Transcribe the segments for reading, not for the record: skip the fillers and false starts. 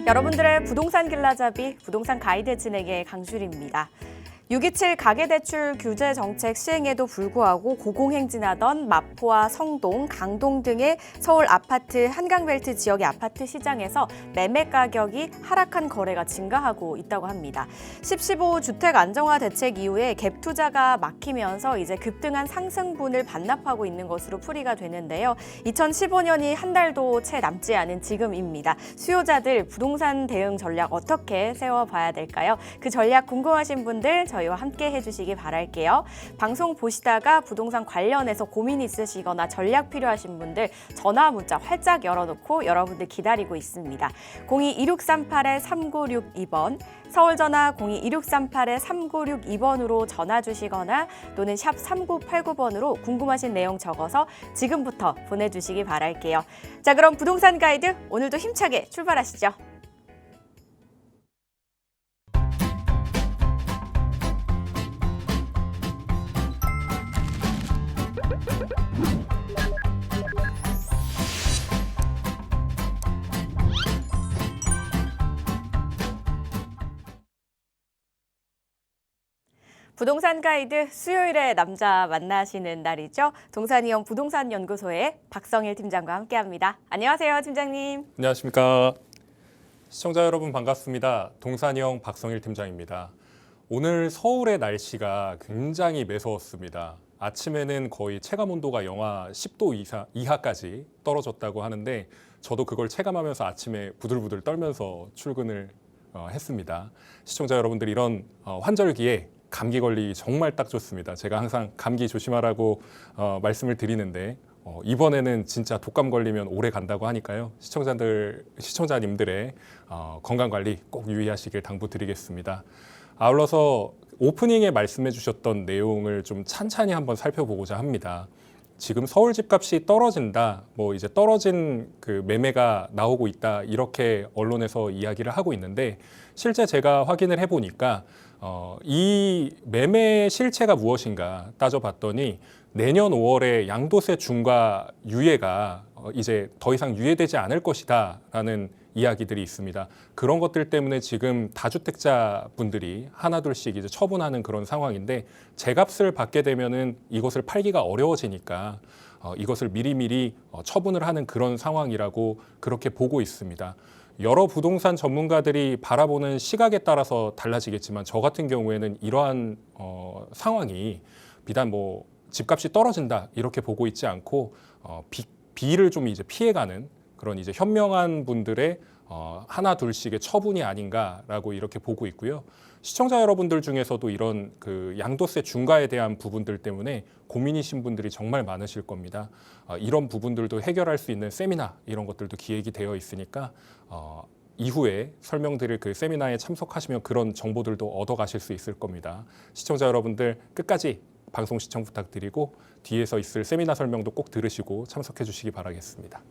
여러분들의 부동산 길라잡이, 부동산 가이드 진행의 강주리입니다. 6.27 가계대출 규제 정책 시행에도 불구하고 고공행진하던 마포와 성동, 강동 등의 서울 아파트 한강벨트 지역의 아파트 시장에서 매매 가격이 하락한 거래가 증가하고 있다고 합니다. 10.15 주택 안정화 대책 이후에 갭 투자가 막히면서 이제 급등한 상승분을 반납하고 있는 것으로 풀이가 되는데요. 2015년이 한 달도 채 남지 않은 지금입니다. 수요자들 부동산 대응 전략 어떻게 세워봐야 될까요? 그 전략 궁금하신 분들 저희와 함께 해주시기 바랄게요. 방송 보시다가 부동산 관련해서 고민 있으시거나 전략 필요하신 분들 전화 문자 활짝 열어놓고 여러분들 기다리고 있습니다. 02-2638-3962번 서울전화 02-2638-3962번으로 전화 주시거나 또는 샵 3989번으로 궁금하신 내용 적어서 지금부터 보내주시기 바랄게요. 자, 그럼 부동산 가이드 오늘도 힘차게 출발하시죠. 부동산 가이드 수요일에 남자 만나시는 날이죠. 동산이형 부동산연구소의 박성일 팀장과 함께합니다. 안녕하세요, 팀장님. 안녕하십니까. 시청자 여러분 반갑습니다. 동산이형 박성일 팀장입니다. 오늘 서울의 날씨가 굉장히 매서웠습니다. 아침에는 거의 체감 온도가 영하 10도 이하까지 떨어졌다고 하는데 저도 그걸 체감하면서 아침에 부들부들 떨면서 출근을 했습니다. 시청자 여러분들 이런 환절기에 감기 걸리기 정말 딱 좋습니다. 제가 항상 감기 조심하라고 말씀을 드리는데 이번에는 진짜 독감 걸리면 오래 간다고 하니까요. 시청자님들의 건강 관리 꼭 유의하시길 당부드리겠습니다. 아울러서 오프닝에 말씀해 주셨던 내용을 좀 찬찬히 한번 살펴보고자 합니다. 지금 서울 집값이 떨어진다, 이제 떨어진 그 매매가 나오고 있다, 이렇게 언론에서 이야기를 하고 있는데 실제 제가 확인을 해보니까 이 매매 실체가 무엇인가 따져봤더니 내년 5월에 양도세 중과 유예가 이제 더 이상 유예되지 않을 것이다 라는 이야기들이 있습니다. 그런 것들 때문에 지금 다주택자 분들이 하나둘씩 이제 처분하는 그런 상황인데 제값을 받게 되면은 이것을 팔기가 어려워지니까 이것을 미리미리 처분을 하는 그런 상황이라고 그렇게 보고 있습니다. 여러 부동산 전문가들이 바라보는 시각에 따라서 달라지겠지만 저 같은 경우에는 이러한 상황이 비단 집값이 떨어진다 이렇게 보고 있지 않고 비를 좀 이제 피해가는 그런 이제 현명한 분들의 하나 둘씩의 처분이 아닌가라고 이렇게 보고 있고요. 시청자 여러분들 중에서도 이런 그 양도세 중과에 대한 부분들 때문에 고민이신 분들이 정말 많으실 겁니다. 이런 부분들도 해결할 수 있는 세미나 이런 것들도 기획이 되어 있으니까 이후에 설명드릴 그 세미나에 참석하시면 그런 정보들도 얻어가실 수 있을 겁니다. 시청자 여러분들 끝까지 방송 시청 부탁드리고 뒤에서 있을 세미나 설명도 꼭 들으시고 참석해 주시기 바라겠습니다.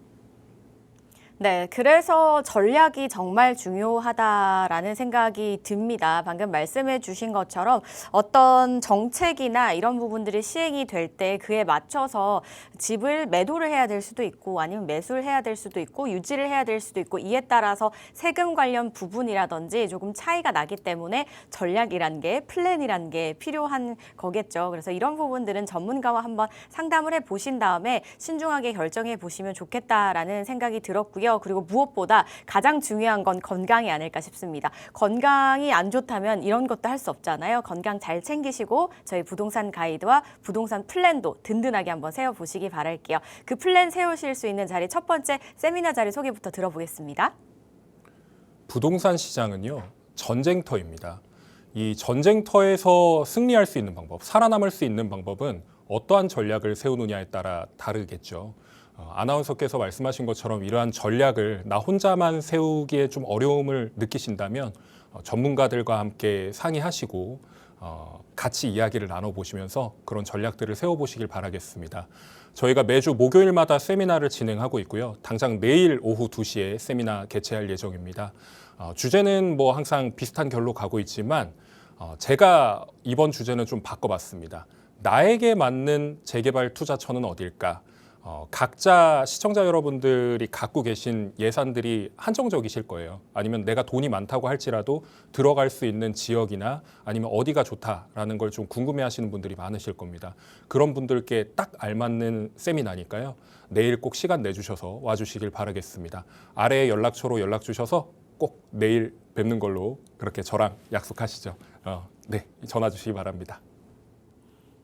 네, 그래서 전략이 정말 중요하다라는 생각이 듭니다. 방금 말씀해 주신 것처럼 어떤 정책이나 이런 부분들이 시행이 될 때 그에 맞춰서 집을 매도를 해야 될 수도 있고 아니면 매수를 해야 될 수도 있고 유지를 해야 될 수도 있고 이에 따라서 세금 관련 부분이라든지 조금 차이가 나기 때문에 전략이란 게 플랜이란 게 필요한 거겠죠. 그래서 이런 부분들은 전문가와 한번 상담을 해 보신 다음에 신중하게 결정해 보시면 좋겠다라는 생각이 들었고요. 그리고 무엇보다 가장 중요한 건 건강이 아닐까 싶습니다. 건강이 안 좋다면 이런 것도 할 수 없잖아요. 건강 잘 챙기시고 저희 부동산 가이드와 부동산 플랜도 든든하게 한번 세워보시기 바랄게요. 그 플랜 세우실 수 있는 자리 첫 번째 세미나 자리 소개부터 들어보겠습니다. 부동산 시장은요, 전쟁터입니다. 이 전쟁터에서 승리할 수 있는 방법, 살아남을 수 있는 방법은 어떠한 전략을 세우느냐에 따라 다르겠죠. 아나운서께서 말씀하신 것처럼 이러한 전략을 나 혼자만 세우기에 좀 어려움을 느끼신다면 전문가들과 함께 상의하시고 같이 이야기를 나눠보시면서 그런 전략들을 세워보시길 바라겠습니다. 저희가 매주 목요일마다 세미나를 진행하고 있고요. 당장 내일 오후 2시에 세미나 개최할 예정입니다. 주제는 항상 비슷한 결로 가고 있지만 제가 이번 주제는 좀 바꿔봤습니다. 나에게 맞는 재개발 투자처는 어딜까? 각자 시청자 여러분들이 갖고 계신 예산들이 한정적이실 거예요. 아니면 내가 돈이 많다고 할지라도 들어갈 수 있는 지역이나 아니면 어디가 좋다라는 걸 좀 궁금해하시는 분들이 많으실 겁니다. 그런 분들께 딱 알맞는 세미나니까요. 내일 꼭 시간 내주셔서 와주시길 바라겠습니다. 아래에 연락처로 연락 주셔서 꼭 내일 뵙는 걸로 그렇게 저랑 약속하시죠. 네, 전화 주시기 바랍니다.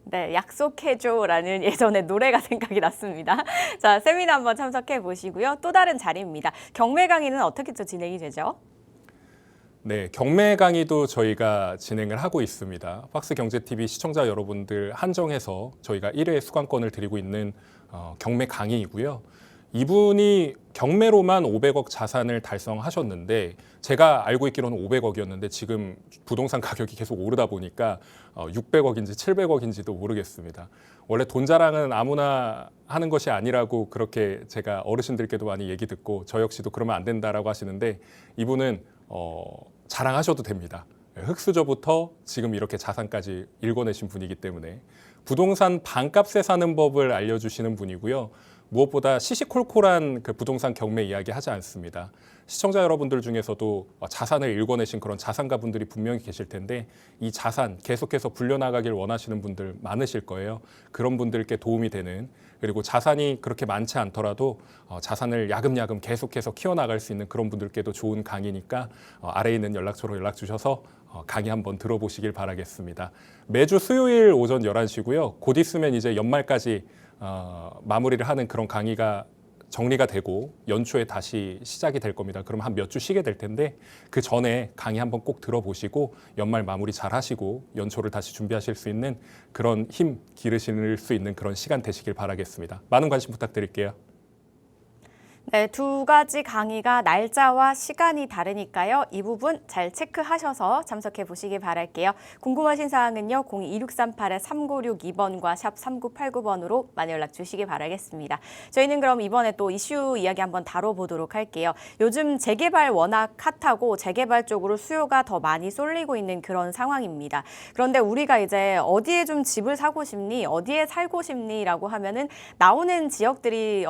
네, 약속해줘라는 예전에 노래가 생각이 났습니다. 자, 세미나 한번 참석해 보시고요. 또 다른 자리입니다. 경매 강의는 어떻게 또 진행이 되죠? 네, 경매 강의도 저희가 진행을 하고 있습니다. 박스경제TV 시청자 여러분들 한정해서 저희가 1회 수강권을 드리고 있는 경매 강의이고요. 이분이 경매로만 500억 자산을 달성하셨는데 제가 알고 있기로는 500억이었는데 지금 부동산 가격이 계속 오르다 보니까 600억인지 700억인지도 모르겠습니다. 원래 돈 자랑은 아무나 하는 것이 아니라고 그렇게 제가 어르신들께도 많이 얘기 듣고 저 역시도 그러면 안 된다라고 하시는데 이분은 자랑하셔도 됩니다. 흑수저부터 지금 이렇게 자산까지 읽어내신 분이기 때문에 부동산 반값에 사는 법을 알려주시는 분이고요. 무엇보다 시시콜콜한 그 부동산 경매 이야기 하지 않습니다. 시청자 여러분들 중에서도 자산을 읽어내신 그런 자산가분들이 분명히 계실 텐데 이 자산 계속해서 불려나가길 원하시는 분들 많으실 거예요. 그런 분들께 도움이 되는 그리고 자산이 그렇게 많지 않더라도 자산을 야금야금 계속해서 키워나갈 수 있는 그런 분들께도 좋은 강의니까 아래에 있는 연락처로 연락 주셔서 강의 한번 들어보시길 바라겠습니다. 매주 수요일 오전 11시고요. 곧 있으면 이제 연말까지 마무리를 하는 그런 강의가 정리가 되고 연초에 다시 시작이 될 겁니다. 그럼 한 몇 주 쉬게 될 텐데 그 전에 강의 한번 꼭 들어보시고 연말 마무리 잘 하시고 연초를 다시 준비하실 수 있는 그런 힘 기르실 수 있는 그런 시간 되시길 바라겠습니다. 많은 관심 부탁드릴게요. 네, 두 가지 강의가 날짜와 시간이 다르니까요. 이 부분 잘 체크하셔서 참석해 보시기 바랄게요. 궁금하신 사항은요. 0263-8962번과 샵 3989번으로 많이 연락 주시기 바라겠습니다. 저희는 그럼 이번에 또 이슈 이야기 한번 다뤄보도록 할게요. 요즘 재개발 워낙 핫하고 재개발 쪽으로 수요가 더 많이 쏠리고 있는 그런 상황입니다. 그런데 우리가 이제 어디에 좀 집을 사고 싶니? 어디에 살고 싶니? 라고 하면은 나오는 지역들이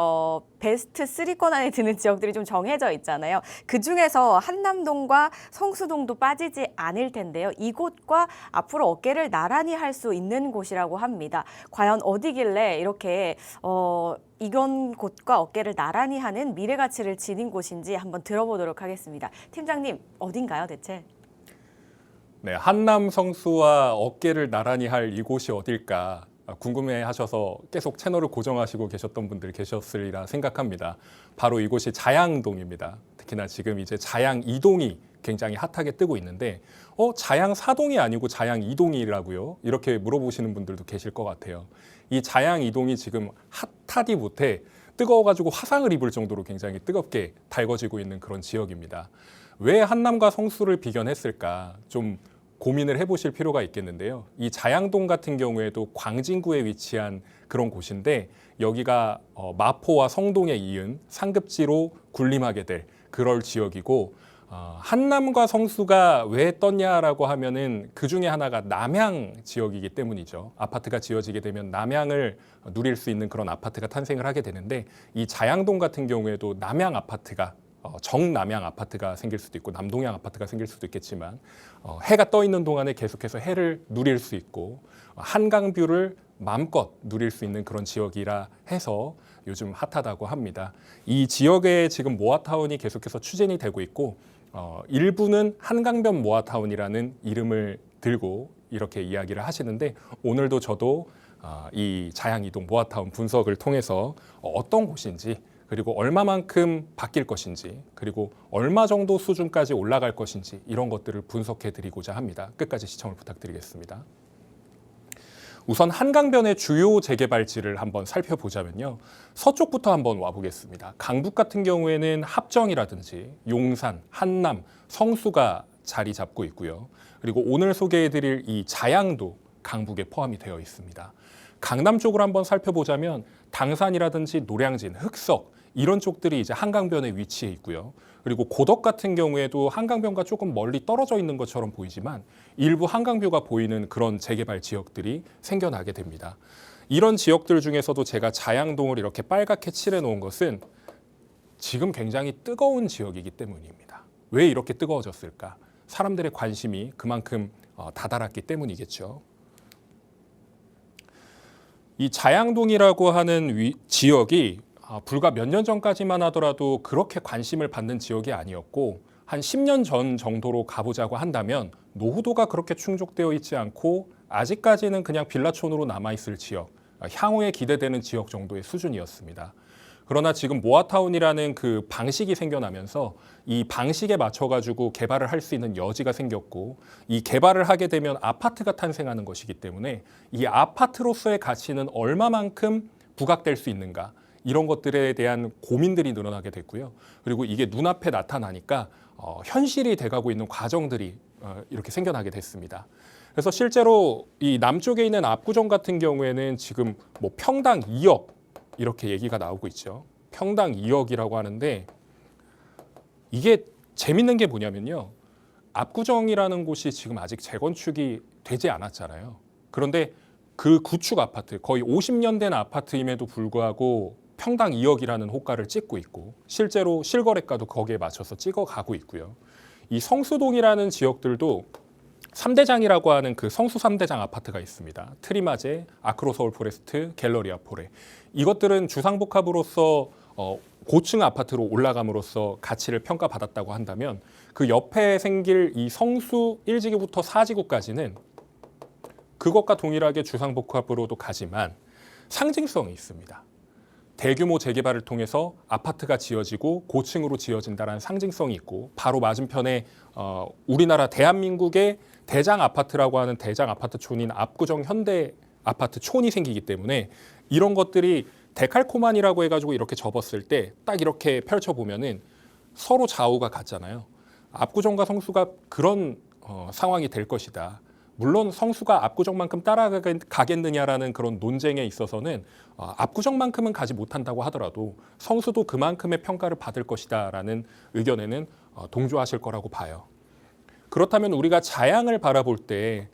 베스트 3권 안에 드는 지역들이 좀 정해져 있잖아요. 그중에서 한남동과 성수동도 빠지지 않을 텐데요. 이곳과 앞으로 어깨를 나란히 할 수 있는 곳이라고 합니다. 과연 어디길래 이렇게 이건 곳과 어깨를 나란히 하는 미래 가치를 지닌 곳인지 한번 들어보도록 하겠습니다. 팀장님, 어딘가요 대체? 네, 한남 성수와 어깨를 나란히 할 이곳이 어딜까 궁금해하셔서 계속 채널을 고정하시고 계셨던 분들 계셨으리라 생각합니다. 바로 이곳이 자양동입니다. 특히나 지금 이제 자양 2동이 굉장히 핫하게 뜨고 있는데 자양 4동이 아니고 자양 2동이라고요? 이렇게 물어보시는 분들도 계실 것 같아요. 이 자양 2동이 지금 핫하디 못해 뜨거워가지고 화상을 입을 정도로 굉장히 뜨겁게 달궈지고 있는 그런 지역입니다. 왜 한남과 성수를 비견했을까? 좀 고민을 해보실 필요가 있겠는데요. 이 자양동 같은 경우에도 광진구에 위치한 그런 곳인데 여기가 마포와 성동에 이은 상급지로 군림하게 될 그럴 지역이고 한남과 성수가 왜 떴냐라고 하면은 그 중에 하나가 남양 지역이기 때문이죠. 아파트가 지어지게 되면 남양을 누릴 수 있는 그런 아파트가 탄생을 하게 되는데 이 자양동 같은 경우에도 남양 아파트가 정남향 아파트가 생길 수도 있고 남동향 아파트가 생길 수도 있겠지만 해가 떠 있는 동안에 계속해서 해를 누릴 수 있고 한강뷰를 마음껏 누릴 수 있는 그런 지역이라 해서 요즘 핫하다고 합니다. 이 지역에 지금 모아타운이 계속해서 추진이 되고 있고 일부는 한강변 모아타운이라는 이름을 들고 이렇게 이야기를 하시는데 오늘도 저도 이 자양이동 모아타운 분석을 통해서 어떤 곳인지 그리고 얼마만큼 바뀔 것인지 그리고 얼마 정도 수준까지 올라갈 것인지 이런 것들을 분석해 드리고자 합니다. 끝까지 시청을 부탁드리겠습니다. 우선 한강변의 주요 재개발지를 한번 살펴보자면요. 서쪽부터 한번 와보겠습니다. 강북 같은 경우에는 합정이라든지 용산, 한남, 성수가 자리 잡고 있고요. 그리고 오늘 소개해드릴 이 자양도 강북에 포함이 되어 있습니다. 강남 쪽으로 한번 살펴보자면 당산이라든지 노량진, 흑석 이런 쪽들이 이제 한강변에 위치해 있고요. 그리고 고덕 같은 경우에도 한강변과 조금 멀리 떨어져 있는 것처럼 보이지만 일부 한강뷰가 보이는 그런 재개발 지역들이 생겨나게 됩니다. 이런 지역들 중에서도 제가 자양동을 이렇게 빨갛게 칠해 놓은 것은 지금 굉장히 뜨거운 지역이기 때문입니다. 왜 이렇게 뜨거워졌을까? 사람들의 관심이 그만큼 다다랐기 때문이겠죠. 이 자양동이라고 하는 지역이 불과 몇 년 전까지만 하더라도 그렇게 관심을 받는 지역이 아니었고 한 10년 전 정도로 가보자고 한다면 노후도가 그렇게 충족되어 있지 않고 아직까지는 그냥 빌라촌으로 남아있을 지역, 향후에 기대되는 지역 정도의 수준이었습니다. 그러나 지금 모아타운이라는 그 방식이 생겨나면서 이 방식에 맞춰가지고 개발을 할 수 있는 여지가 생겼고 이 개발을 하게 되면 아파트가 탄생하는 것이기 때문에 이 아파트로서의 가치는 얼마만큼 부각될 수 있는가 이런 것들에 대한 고민들이 늘어나게 됐고요. 그리고 이게 눈앞에 나타나니까 현실이 돼가고 있는 과정들이 이렇게 생겨나게 됐습니다. 그래서 실제로 이 남쪽에 있는 압구정 같은 경우에는 지금 뭐 평당 2억 이렇게 얘기가 나오고 있죠. 평당 2억이라고 하는데 이게 재밌는 게 뭐냐면요. 압구정이라는 곳이 지금 아직 재건축이 되지 않았잖아요. 그런데 그 구축 아파트, 거의 50년 된 아파트임에도 불구하고 평당 2억이라는 호가를 찍고 있고 실제로 실거래가도 거기에 맞춰서 찍어가고 있고요. 이 성수동이라는 지역들도 3대장이라고 하는 그 성수 3대장 아파트가 있습니다. 트리마제, 아크로 서울 포레스트, 갤러리아 포레. 이것들은 주상복합으로서 고층 아파트로 올라감으로써 가치를 평가받았다고 한다면 그 옆에 생길 이 성수 1지구부터 4지구까지는 그것과 동일하게 주상복합으로도 가지만 상징성이 있습니다. 대규모 재개발을 통해서 아파트가 지어지고 고층으로 지어진다는 상징성이 있고 바로 맞은편에 우리나라 대한민국의 대장 아파트라고 하는 대장 아파트촌인 압구정 현대 아파트촌이 생기기 때문에 이런 것들이 데칼코마니라고 해가지고 이렇게 접었을 때 딱 이렇게 펼쳐보면은 서로 좌우가 같잖아요. 압구정과 성수가 그런 상황이 될 것이다. 물론 성수가 압구정만큼 따라가겠느냐라는 그런 논쟁에 있어서는 압구정만큼은 가지 못한다고 하더라도 성수도 그만큼의 평가를 받을 것이다라는 의견에는 동조하실 거라고 봐요. 그렇다면 우리가 자양을 바라볼 때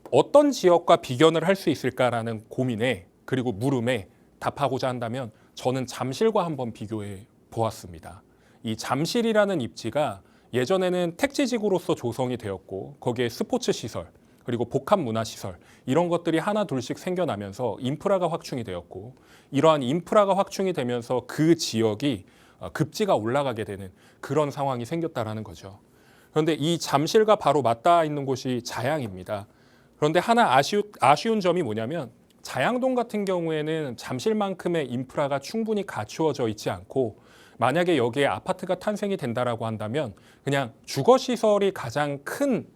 어떤 지역과 비견을 할 수 있을까라는 고민에 그리고 물음에 답하고자 한다면 저는 잠실과 한번 비교해 보았습니다. 이 잠실이라는 입지가 예전에는 택지지구로서 조성이 되었고 거기에 스포츠 시설 그리고 복합 문화 시설 이런 것들이 하나 둘씩 생겨나면서 인프라가 확충이 되었고 이러한 인프라가 확충이 되면서 그 지역이 급지가 올라가게 되는 그런 상황이 생겼다라는 거죠. 그런데 이 잠실과 바로 맞닿아 있는 곳이 자양입니다. 그런데 하나 아쉬운 점이 뭐냐면 자양동 같은 경우에는 잠실만큼의 인프라가 충분히 갖추어져 있지 않고 만약에 여기에 아파트가 탄생이 된다라고 한다면 그냥 주거시설이 가장 큰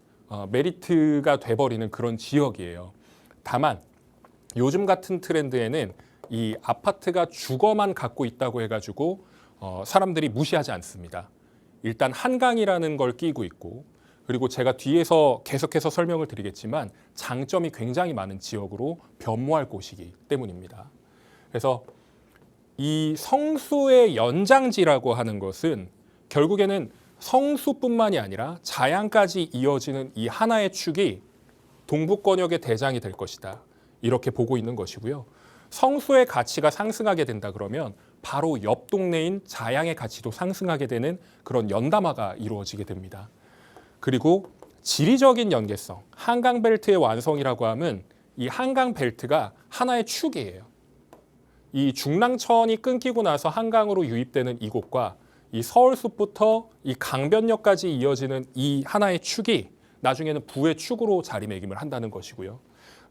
메리트가 돼버리는 그런 지역이에요. 다만 요즘 같은 트렌드에는 이 아파트가 주거만 갖고 있다고 해가지고 사람들이 무시하지 않습니다. 일단 한강이라는 걸 끼고 있고 그리고 제가 뒤에서 계속해서 설명을 드리겠지만 장점이 굉장히 많은 지역으로 변모할 곳이기 때문입니다. 그래서 이 성수의 연장지라고 하는 것은 결국에는 성수뿐만이 아니라 자양까지 이어지는 이 하나의 축이 동북권역의 대장이 될 것이다. 이렇게 보고 있는 것이고요. 성수의 가치가 상승하게 된다 그러면 바로 옆 동네인 자양의 가치도 상승하게 되는 그런 연담화가 이루어지게 됩니다. 그리고 지리적인 연계성, 한강벨트의 완성이라고 하면 이 한강벨트가 하나의 축이에요. 이 중랑천이 끊기고 나서 한강으로 유입되는 이곳과 이 서울숲부터 이 강변역까지 이어지는 이 하나의 축이 나중에는 부의 축으로 자리매김을 한다는 것이고요.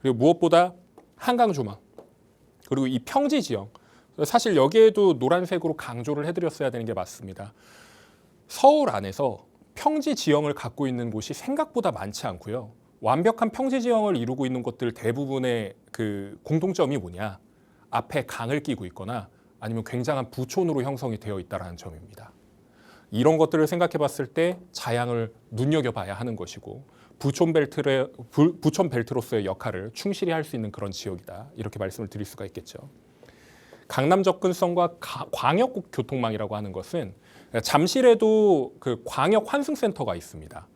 그리고 무엇보다 한강 조망, 그리고 이 평지 지형, 사실 여기에도 노란색으로 강조를 해드렸어야 되는 게 맞습니다. 서울 안에서 평지 지형을 갖고 있는 곳이 생각보다 많지 않고요. 완벽한 평지 지형을 이루고 있는 곳들 대부분의 그 공통점이 뭐냐? 앞에 강을 끼고 있거나 아니면 굉장한 부촌으로 형성이 되어 있다는 점입니다. 이런 것들을 생각해 봤을 때 자양을 눈여겨봐야 하는 것이고 부촌 벨트로서의 역할을 충실히 할 수 있는 그런 지역이다. 이렇게 말씀을 드릴 수가 있겠죠. 강남 접근성과 광역 교통망이라고 하는 것은 잠실에도 그 광역 환승센터가 있습니다.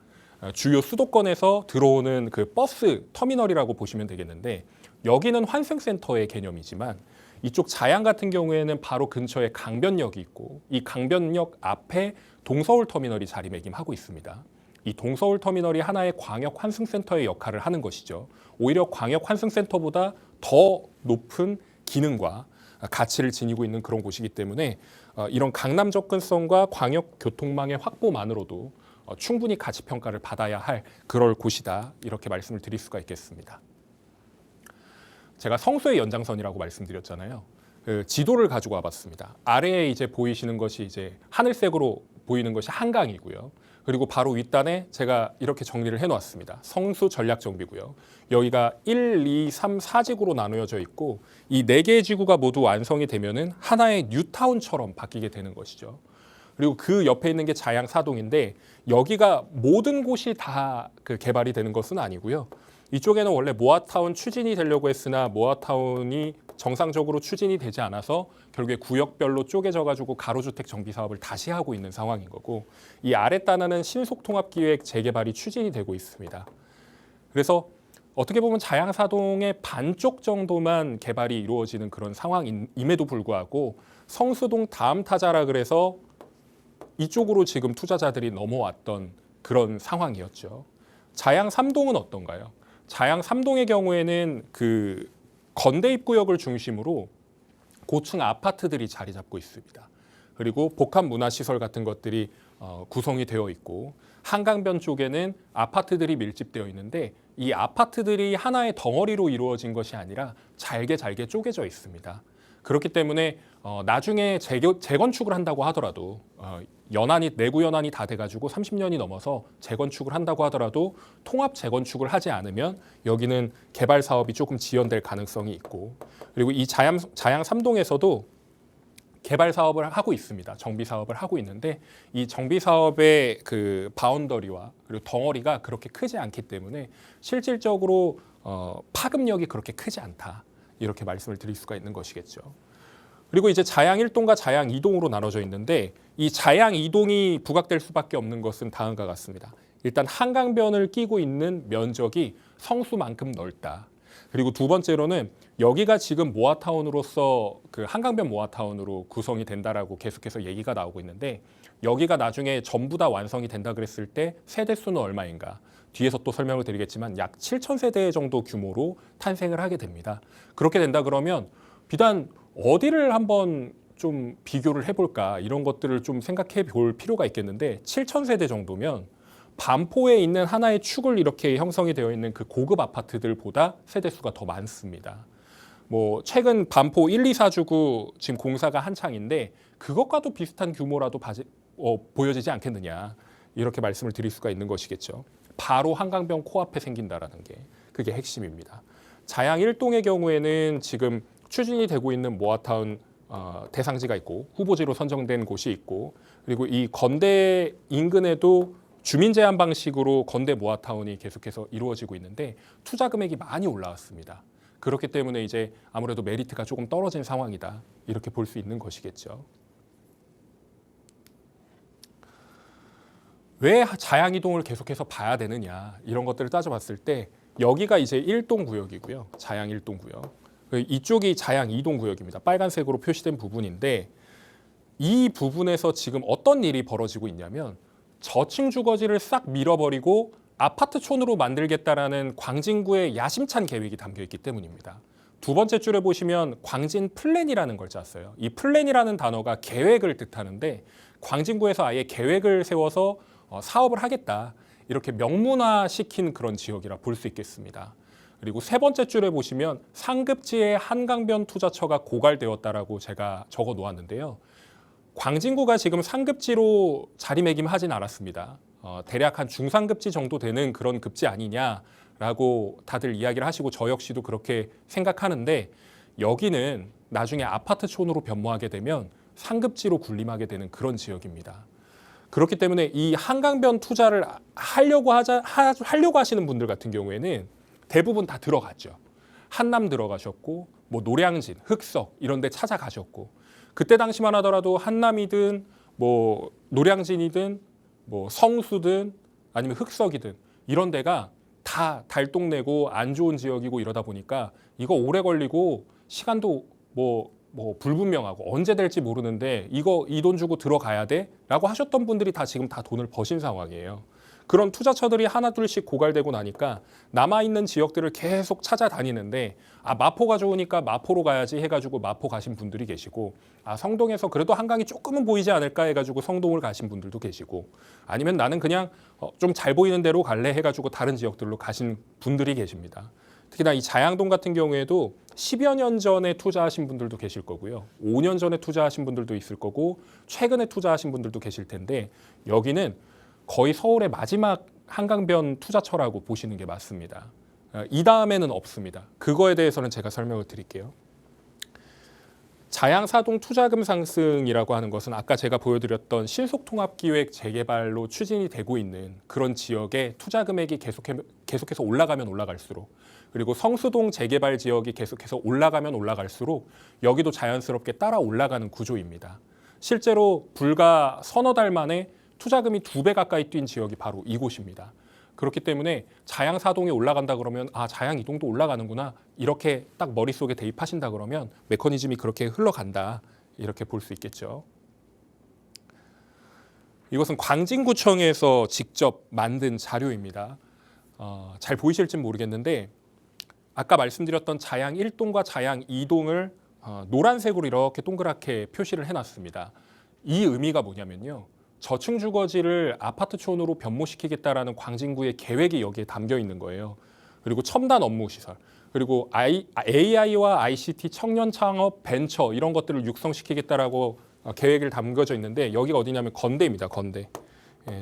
주요 수도권에서 들어오는 그 버스 터미널이라고 보시면 되겠는데 여기는 환승센터의 개념이지만 이쪽 자양 같은 경우에는 바로 근처에 강변역이 있고 이 강변역 앞에 동서울터미널이 자리매김하고 있습니다. 이 동서울터미널이 하나의 광역 환승센터의 역할을 하는 것이죠. 오히려 광역 환승센터보다 더 높은 기능과 가치를 지니고 있는 그런 곳이기 때문에 이런 강남 접근성과 광역 교통망의 확보만으로도 충분히 가치 평가를 받아야 할 그럴 곳이다. 이렇게 말씀을 드릴 수가 있겠습니다. 제가 성수의 연장선이라고 말씀드렸잖아요. 그 지도를 가지고 와봤습니다. 아래에 이제 보이시는 것이 이제 하늘색으로 보이는 것이 한강이고요. 그리고 바로 윗단에 제가 이렇게 정리를 해놓았습니다. 성수 전략정비고요. 여기가 1, 2, 3, 4지구로 나누어져 있고 이 4개의 지구가 모두 완성이 되면은 하나의 뉴타운처럼 바뀌게 되는 것이죠. 그리고 그 옆에 있는 게 자양 사동인데 여기가 모든 곳이 다 그 개발이 되는 것은 아니고요. 이쪽에는 원래 모아타운 추진이 되려고 했으나 모아타운이 정상적으로 추진이 되지 않아서 결국에 구역별로 쪼개져 가지고 가로주택 정비 사업을 다시 하고 있는 상황인 거고 이 아랫단에는 신속통합기획 재개발이 추진이 되고 있습니다. 그래서 어떻게 보면 자양사동의 반쪽 정도만 개발이 이루어지는 그런 상황임에도 불구하고 성수동 다음 타자라 그래서 이쪽으로 지금 투자자들이 넘어왔던 그런 상황이었죠. 자양 3동은 어떤가요? 자양 3동의 경우에는 그 건대 입구역을 중심으로 고층 아파트들이 자리 잡고 있습니다. 그리고 복합 문화시설 같은 것들이 구성이 되어 있고 한강변 쪽에는 아파트들이 밀집되어 있는데 이 아파트들이 하나의 덩어리로 이루어진 것이 아니라 잘게 쪼개져 있습니다. 그렇기 때문에 나중에 재건축을 한다고 하더라도 내구 연한이 다 돼가지고 30년이 넘어서 재건축을 한다고 하더라도 통합 재건축을 하지 않으면 여기는 개발 사업이 조금 지연될 가능성이 있고 그리고 이 자양 3동에서도 개발 사업을 하고 있습니다. 정비 사업을 하고 있는데 이 정비 사업의 그 바운더리와 그리고 덩어리가 그렇게 크지 않기 때문에 실질적으로 파급력이 그렇게 크지 않다. 이렇게 말씀을 드릴 수가 있는 것이겠죠. 그리고 이제 자양 1동과 자양 2동으로 나눠져 있는데 이 자양 2동이 부각될 수밖에 없는 것은 다음과 같습니다. 일단 한강변을 끼고 있는 면적이 성수만큼 넓다. 그리고 두 번째로는 여기가 지금 모아타운으로서 그 한강변 모아타운으로 구성이 된다라고 계속해서 얘기가 나오고 있는데 여기가 나중에 전부 다 완성이 된다 그랬을 때 세대 수는 얼마인가? 뒤에서 또 설명을 드리겠지만 약 7,000세대 정도 규모로 탄생을 하게 됩니다. 그렇게 된다 그러면 비단 어디를 한번 좀 비교를 해볼까 이런 것들을 좀 생각해 볼 필요가 있겠는데 7,000세대 정도면 반포에 있는 하나의 축을 이렇게 형성이 되어 있는 그 고급 아파트들보다 세대수가 더 많습니다. 뭐 최근 반포 1, 2, 4주구 지금 공사가 한창인데 그것과도 비슷한 규모라도 보여지지 않겠느냐 이렇게 말씀을 드릴 수가 있는 것이겠죠. 바로 한강변 코앞에 생긴다라는 게 그게 핵심입니다. 자양 1동의 경우에는 지금 추진이 되고 있는 모아타운 대상지가 있고 후보지로 선정된 곳이 있고 그리고 이 건대 인근에도 주민 제한 방식으로 건대 모아타운이 계속해서 이루어지고 있는데 투자 금액이 많이 올라왔습니다. 그렇기 때문에 이제 아무래도 메리트가 조금 떨어진 상황이다. 이렇게 볼 수 있는 것이겠죠. 왜 자양 이동을 계속해서 봐야 되느냐 이런 것들을 따져봤을 때 여기가 이제 1동 구역이고요. 자양 1동 구역. 이쪽이 자양 2동 구역입니다. 빨간색으로 표시된 부분인데 이 부분에서 지금 어떤 일이 벌어지고 있냐면 저층 주거지를 싹 밀어버리고 아파트촌으로 만들겠다라는 광진구의 야심찬 계획이 담겨 있기 때문입니다. 두 번째 줄에 보시면 광진 플랜이라는 걸 짰어요. 이 플랜이라는 단어가 계획을 뜻하는데 광진구에서 아예 계획을 세워서 사업을 하겠다. 이렇게 명문화시킨 그런 지역이라 볼 수 있겠습니다. 그리고 세 번째 줄에 보시면 상급지에 한강변 투자처가 고갈되었다라고 제가 적어 놓았는데요. 광진구가 지금 상급지로 자리매김하진 않았습니다. 대략 한 중상급지 정도 되는 그런 급지 아니냐라고 다들 이야기를 하시고 저 역시도 그렇게 생각하는데 여기는 나중에 아파트촌으로 변모하게 되면 상급지로 군림하게 되는 그런 지역입니다. 그렇기 때문에 이 한강변 투자를 하려고 하시는 분들 같은 경우에는 대부분 다 들어갔죠. 한남 들어가셨고 뭐 노량진, 흑석 이런 데 찾아가셨고 그때 당시만 하더라도 한남이든 뭐 노량진이든 뭐 성수든 아니면 흑석이든 이런 데가 다 달동네고 안 좋은 지역이고 이러다 보니까 이거 오래 걸리고 시간도 뭐 불분명하고 언제 될지 모르는데 이거 이 돈 주고 들어가야 돼라고 하셨던 분들이 다 지금 다 돈을 버신 상황이에요. 그런 투자처들이 하나 둘씩 고갈되고 나니까 남아있는 지역들을 계속 찾아다니는데 마포가 좋으니까 마포로 가야지 해가지고 마포 가신 분들이 계시고 성동에서 그래도 한강이 조금은 보이지 않을까 해가지고 성동을 가신 분들도 계시고 아니면 나는 그냥 좀 잘 보이는 데로 갈래 해가지고 다른 지역들로 가신 분들이 계십니다. 특히나 이 자양동 같은 경우에도 10여 년 전에 투자하신 분들도 계실 거고요. 5년 전에 투자하신 분들도 있을 거고 최근에 투자하신 분들도 계실 텐데 여기는 거의 서울의 마지막 한강변 투자처라고 보시는 게 맞습니다. 이 다음에는 없습니다. 그거에 대해서는 제가 설명을 드릴게요. 자양사동 투자금 상승이라고 하는 것은 아까 제가 보여드렸던 신속통합기획 재개발로 추진이 되고 있는 그런 지역의 투자 금액이 계속해서 올라가면 올라갈수록 그리고 성수동 재개발 지역이 계속해서 올라가면 올라갈수록 여기도 자연스럽게 따라 올라가는 구조입니다. 실제로 불과 서너 달 만에 투자금이 2배 가까이 뛴 지역이 바로 이곳입니다. 그렇기 때문에 자양사동이 올라간다 그러면 자양이동도 올라가는구나 이렇게 딱 머릿속에 대입하신다 그러면 메커니즘이 그렇게 흘러간다 이렇게 볼 수 있겠죠. 이것은 광진구청에서 직접 만든 자료입니다. 잘 보이실지 모르겠는데 아까 말씀드렸던 자양 1동과 자양 2동을 노란색으로 이렇게 동그랗게 표시를 해놨습니다. 이 의미가 뭐냐면요. 저층 주거지를 아파트촌으로 변모시키겠다라는 광진구의 계획이 여기에 담겨 있는 거예요. 그리고 첨단 업무 시설, 그리고 AI와 ICT 청년 창업 벤처 이런 것들을 육성시키겠다라고 계획을 담겨져 있는데 여기가 어디냐면 건대입니다. 건대.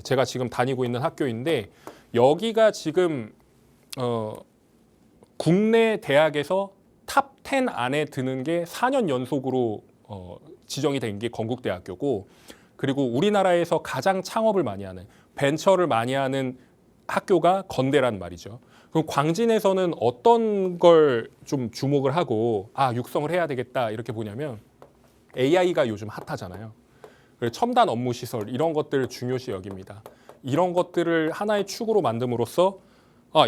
제가 지금 다니고 있는 학교인데 여기가 지금 국내 대학에서 탑 10 안에 드는 게 4년 연속으로 지정이 된 게 건국대학교고 그리고 우리나라에서 가장 창업을 많이 하는 벤처를 많이 하는 학교가 건대란 말이죠. 그럼 광진에서는 어떤 걸 좀 주목을 하고 육성을 해야 되겠다 이렇게 보냐면 AI가 요즘 핫하잖아요. 첨단 업무 시설 이런 것들을 중요시 여깁니다. 이런 것들을 하나의 축으로 만듦으로써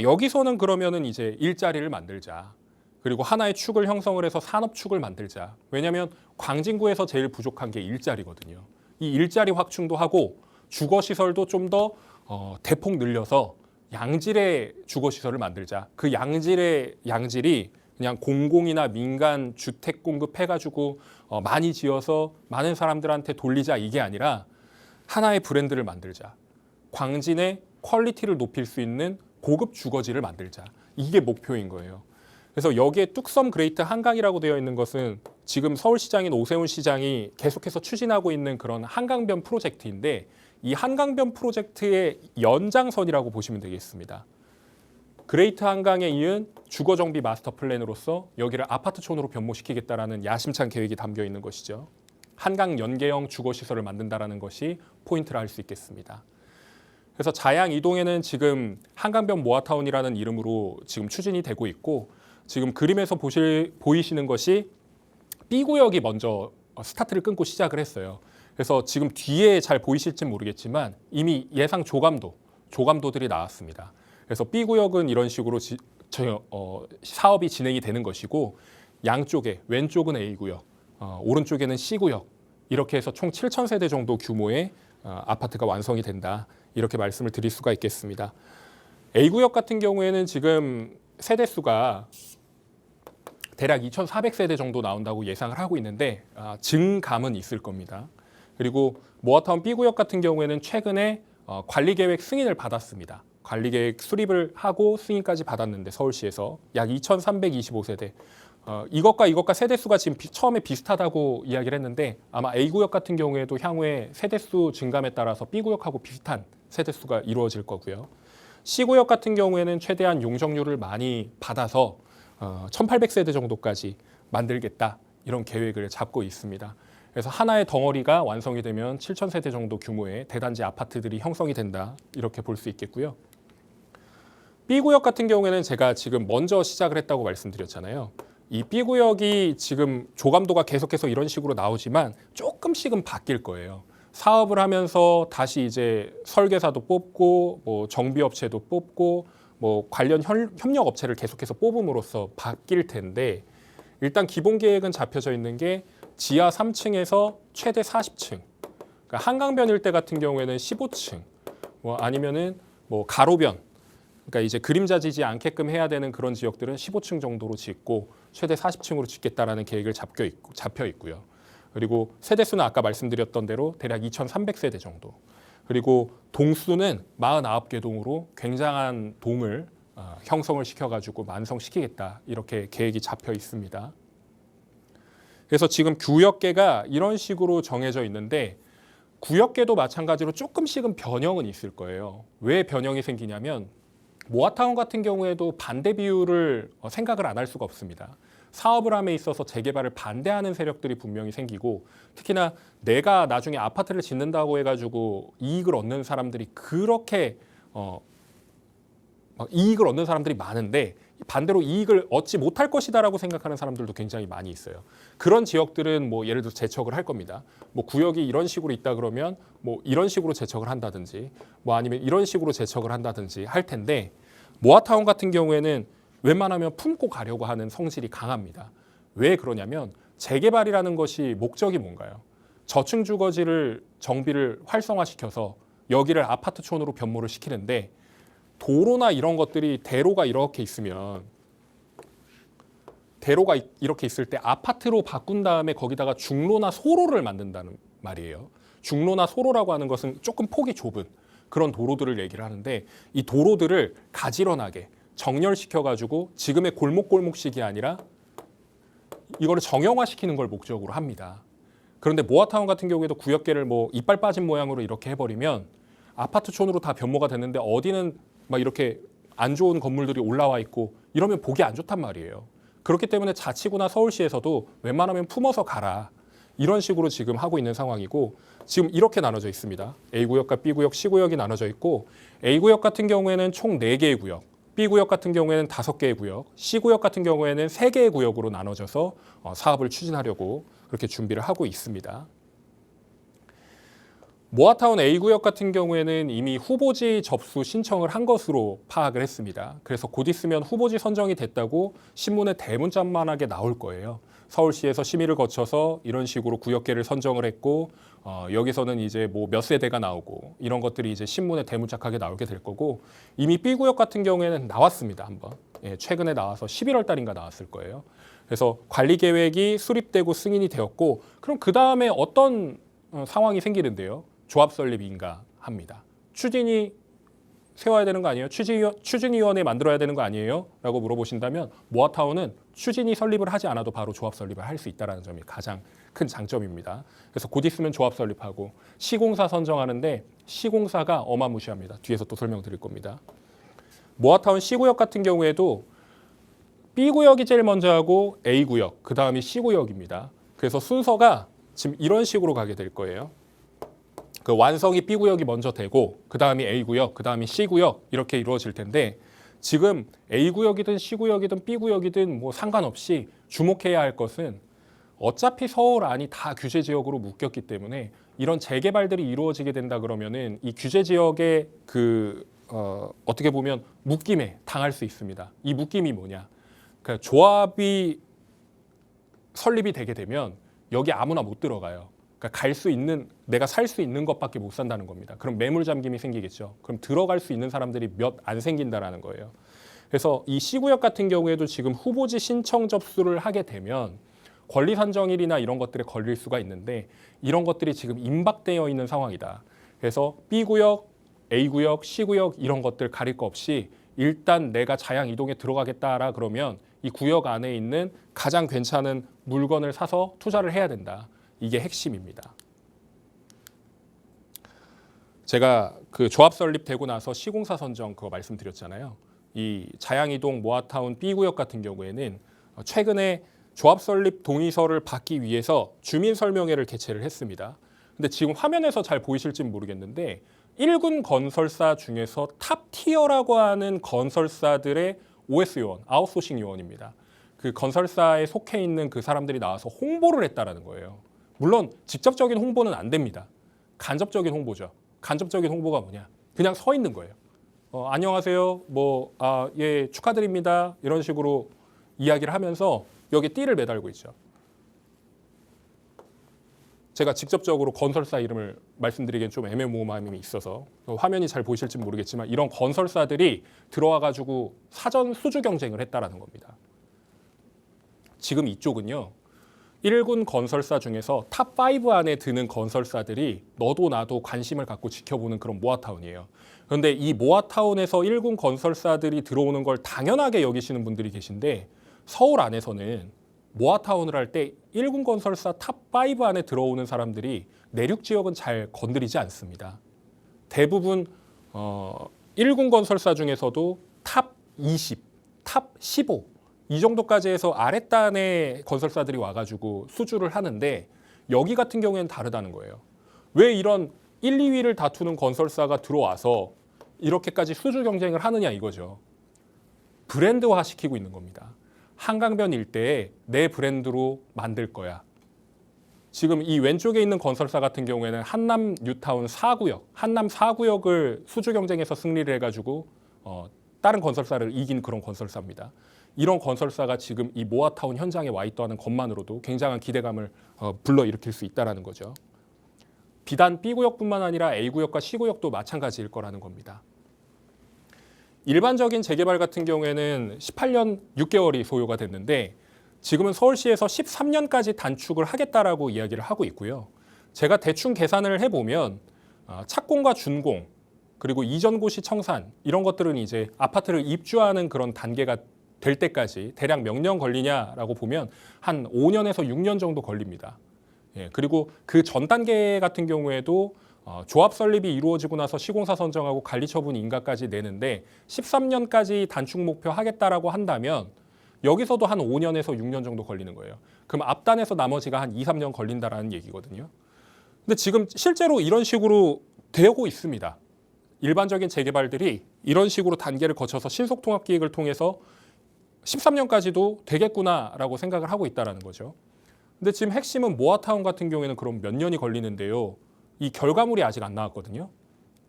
여기서는 그러면은 이제 일자리를 만들자. 그리고 하나의 축을 형성을 해서 산업축을 만들자. 왜냐하면 광진구에서 제일 부족한 게 일자리거든요. 이 일자리 확충도 하고 주거시설도 좀 더 대폭 늘려서 양질의 주거시설을 만들자. 그 양질이 그냥 공공이나 민간 주택 공급해가지고 많이 지어서 많은 사람들한테 돌리자 이게 아니라 하나의 브랜드를 만들자. 광진의 퀄리티를 높일 수 있는 고급 주거지를 만들자. 이게 목표인 거예요. 그래서 여기에 뚝섬 그레이트 한강이라고 되어 있는 것은 지금 서울시장인 오세훈 시장이 계속해서 추진하고 있는 그런 한강변 프로젝트인데 이 한강변 프로젝트의 연장선이라고 보시면 되겠습니다. 그레이트 한강에 이은 주거정비 마스터 플랜으로서 여기를 아파트촌으로 변모시키겠다라는 야심찬 계획이 담겨 있는 것이죠. 한강 연계형 주거시설을 만든다라는 것이 포인트라 할 수 있겠습니다. 그래서 자양 이동에는 지금 한강변 모아타운이라는 이름으로 지금 추진이 되고 있고 지금 그림에서 보이시는 것이 B구역이 먼저 스타트를 끊고 시작을 했어요. 그래서 지금 뒤에 잘 보이실지 모르겠지만 이미 예상 조감도들이 나왔습니다. 그래서 B구역은 이런 식으로 사업이 진행이 되는 것이고 양쪽에 왼쪽은 A구역, 오른쪽에는 C구역 이렇게 해서 총 7,000세대 정도 규모의 아파트가 완성이 된다. 이렇게 말씀을 드릴 수가 있겠습니다. A구역 같은 경우에는 지금 세대수가 대략 2,400세대 정도 나온다고 예상을 하고 있는데 증감은 있을 겁니다. 그리고 모아타운 B구역 같은 경우에는 최근에 관리계획 승인을 받았습니다. 관리계획 수립을 하고 승인까지 받았는데 서울시에서 약 2,325세대. 이것과 세대수가 지금 처음에 비슷하다고 이야기를 했는데 아마 A구역 같은 경우에도 향후에 세대수 증감에 따라서 B구역하고 비슷한 세대수가 이루어질 거고요. C구역 같은 경우에는 최대한 용적률을 많이 받아서 1,800세대 정도까지 만들겠다 이런 계획을 잡고 있습니다. 그래서 하나의 덩어리가 완성이 되면 7,000세대 정도 규모의 대단지 아파트들이 형성이 된다 이렇게 볼 수 있겠고요. B구역 같은 경우에는 제가 지금 먼저 시작을 했다고 말씀드렸잖아요. 이 B구역이 지금 조감도가 계속해서 이런 식으로 나오지만 조금씩은 바뀔 거예요. 사업을 하면서 다시 이제 설계사도 뽑고 뭐 정비업체도 뽑고 뭐 관련 협력 업체를 계속해서 뽑음으로써 바뀔 텐데 일단 기본 계획은 잡혀져 있는 게 지하 3층에서 최대 40층. 그러니까 한강변 일대 같은 경우에는 15층. 뭐 아니면은 뭐 가로변. 그러니까 이제 그림자지지 않게끔 해야 되는 그런 지역들은 15층 정도로 짓고 최대 40층으로 짓겠다라는 계획을 잡혀 있고요. 그리고 세대수는 아까 말씀드렸던 대로 대략 2,300세대 정도. 그리고 동수는 49개 동으로 굉장한 동을 형성을 시켜가지고 완성시키겠다 이렇게 계획이 잡혀 있습니다. 그래서 지금 구역계가 이런 식으로 정해져 있는데 구역계도 마찬가지로 조금씩은 변형은 있을 거예요. 왜 변형이 생기냐면 모아타운 같은 경우에도 반대 비율을 생각을 안 할 수가 없습니다. 사업을 함에 있어서 재개발을 반대하는 세력들이 분명히 생기고 특히나 내가 나중에 아파트를 짓는다고 해가지고 이익을 얻는 사람들이 그렇게 막 이익을 얻는 사람들이 많은데 반대로 이익을 얻지 못할 것이다라고 생각하는 사람들도 굉장히 많이 있어요. 그런 지역들은 뭐 예를 들어 재척을 할 겁니다. 뭐 구역이 이런 식으로 있다 그러면 뭐 이런 식으로 재척을 한다든지 뭐 아니면 이런 식으로 재척을 한다든지 할 텐데 모아타운 같은 경우에는 웬만하면 품고 가려고 하는 성질이 강합니다. 왜 그러냐면 재개발이라는 것이 목적이 뭔가요? 저층 주거지를 정비를 활성화시켜서 여기를 아파트촌으로 변모를 시키는데 도로나 이런 것들이 대로가 이렇게 있으면 대로가 이렇게 있을 때 아파트로 바꾼 다음에 거기다가 중로나 소로를 만든다는 말이에요. 중로나 소로라고 하는 것은 조금 폭이 좁은 그런 도로들을 얘기를 하는데 이 도로들을 가지런하게 정렬시켜가지고 지금의 골목골목식이 아니라 이거를 정형화시키는 걸 목적으로 합니다. 그런데 모아타운 같은 경우에도 구역계를 뭐 이빨 빠진 모양으로 이렇게 해버리면 아파트촌으로 다 변모가 됐는데 어디는 막 이렇게 안 좋은 건물들이 올라와 있고 이러면 보기 안 좋단 말이에요. 그렇기 때문에 자치구나 서울시에서도 웬만하면 품어서 가라. 이런 식으로 지금 하고 있는 상황이고 지금 이렇게 나눠져 있습니다. A구역과 B구역, C구역이 나눠져 있고 A구역 같은 경우에는 총 4개의 구역, B구역 같은 경우에는 5개의 구역, C구역 같은 경우에는 3개의 구역으로 나눠져서 사업을 추진하려고 그렇게 준비를 하고 있습니다. 모아타운 A구역 같은 경우에는 이미 후보지 접수 신청을 한 것으로 파악을 했습니다. 그래서 곧 있으면 후보지 선정이 됐다고 신문에 대문짝만하게 나올 거예요. 서울시에서 심의를 거쳐서 이런 식으로 구역계를 선정을 했고 여기서는 이제 뭐 몇 세대가 나오고 이런 것들이 이제 신문에 대문짝하게 나오게 될 거고 이미 B구역 같은 경우에는 나왔습니다. 한번 최근에 나와서 11월 달인가 나왔을 거예요. 그래서 관리 계획이 수립되고 승인이 되었고 그럼 그 다음에 어떤 상황이 생기는데요? 조합 설립인가 합니다. 추진이 세워야 되는 거 아니에요? 추진위원회 만들어야 되는 거 아니에요? 라고 물어보신다면 모아타운은 추진이 설립을 하지 않아도 바로 조합 설립을 할 수 있다는 점이 가장 큰 장점입니다. 그래서 곧 있으면 조합 설립하고 시공사 선정하는데 시공사가 어마무시합니다. 뒤에서 또 설명드릴 겁니다. 모아타운 C구역 같은 경우에도 B구역이 제일 먼저 하고 A구역, 그 다음이 C구역입니다. 그래서 순서가 지금 이런 식으로 가게 될 거예요. 그 완성이 B구역이 먼저 되고 그 다음이 A구역, 그 다음이 C구역 이렇게 이루어질 텐데 지금 A구역이든 C구역이든 B구역이든 뭐 상관없이 주목해야 할 것은 어차피 서울 안이 다 규제 지역으로 묶였기 때문에 이런 재개발들이 이루어지게 된다 그러면은 이 규제 지역의 어떻게 보면 묶임에 당할 수 있습니다. 이 묶임이 뭐냐? 그러니까 조합이 설립이 되게 되면 여기 아무나 못 들어가요. 그러니까 갈 수 있는 내가 살 수 있는 것밖에 못 산다는 겁니다. 그럼 매물 잠김이 생기겠죠. 그럼 들어갈 수 있는 사람들이 몇 안 생긴다라는 거예요. 그래서 이 C구역 같은 경우에도 지금 후보지 신청 접수를 하게 되면 권리 산정일이나 이런 것들에 걸릴 수가 있는데 이런 것들이 지금 임박되어 있는 상황이다. 그래서 B구역, A구역, C구역 이런 것들 가릴 거 없이 일단 내가 자양 이동에 들어가겠다라 그러면 이 구역 안에 있는 가장 괜찮은 물건을 사서 투자를 해야 된다. 이게 핵심입니다. 제가 그 조합 설립되고 나서 시공사 선정 그거 말씀드렸잖아요. 이 자양이동 모아타운 B구역 같은 경우에는 최근에 조합 설립 동의서를 받기 위해서 주민설명회를 개최를 했습니다. 근데 지금 화면에서 잘 보이실지는 모르겠는데 1군 건설사 중에서 탑 티어라고 하는 건설사들의 OS 요원, 아웃소싱 요원입니다. 그 건설사에 속해 있는 그 사람들이 나와서 홍보를 했다라는 거예요. 물론 직접적인 홍보는 안 됩니다. 간접적인 홍보죠. 간접적인 홍보가 뭐냐? 그냥 서 있는 거예요. 안녕하세요. 예, 축하드립니다. 이런 식으로 이야기를 하면서 여기 띠를 매달고 있죠. 제가 직접적으로 건설사 이름을 말씀드리기엔 좀 애매모호함이 있어서 화면이 잘 보실지 모르겠지만 이런 건설사들이 들어와가지고 사전 수주 경쟁을 했다라는 겁니다. 지금 이쪽은요. 1군 건설사 중에서 탑5 안에 드는 건설사들이 너도 나도 관심을 갖고 지켜보는 그런 모아타운이에요. 그런데 이 모아타운에서 1군 건설사들이 들어오는 걸 당연하게 여기시는 분들이 계신데 서울 안에서는 모아타운을 할 때 1군 건설사 탑5 안에 들어오는 사람들이 내륙 지역은 잘 건드리지 않습니다. 대부분 1군 건설사 중에서도 탑 20, 탑 15, 이 정도까지 해서 아랫단의 건설사들이 와가지고 수주를 하는데 여기 같은 경우에는 다르다는 거예요. 왜 이런 1, 2위를 다투는 건설사가 들어와서 이렇게까지 수주 경쟁을 하느냐 이거죠. 브랜드화 시키고 있는 겁니다. 한강변 일대에 내 브랜드로 만들 거야. 지금 이 왼쪽에 있는 건설사 같은 경우에는 한남 뉴타운 4구역, 한남 4구역을 수주 경쟁에서 승리를 해가지고 다른 건설사를 이긴 그런 건설사입니다. 이런 건설사가 지금 이 모아타운 현장에 와 있다는 것만으로도 굉장한 기대감을 불러일으킬 수 있다는 거죠. 비단 B구역뿐만 아니라 A구역과 C구역도 마찬가지일 거라는 겁니다. 일반적인 재개발 같은 경우에는 18년 6개월이 소요가 됐는데 지금은 서울시에서 13년까지 단축을 하겠다라고 이야기를 하고 있고요. 제가 대충 계산을 해보면 착공과 준공 그리고 이전고시 청산 이런 것들은 이제 아파트를 입주하는 그런 단계가 될 때까지 대략 몇 년 걸리냐라고 보면 한 5년에서 6년 정도 걸립니다. 예, 그리고 그 전 단계 같은 경우에도 조합 설립이 이루어지고 나서 시공사 선정하고 관리처분 인가까지 내는데 13년까지 단축 목표 하겠다라고 한다면 여기서도 한 5년에서 6년 정도 걸리는 거예요. 그럼 앞단에서 나머지가 한 2, 3년 걸린다라는 얘기거든요. 근데 지금 실제로 이런 식으로 되고 있습니다. 일반적인 재개발들이 이런 식으로 단계를 거쳐서 신속통합기획을 통해서 13년까지도 되겠구나라고 생각을 하고 있다는 거죠. 근데 지금 핵심은 모아타운 같은 경우에는 그럼 몇 년이 걸리는데요. 이 결과물이 아직 안 나왔거든요.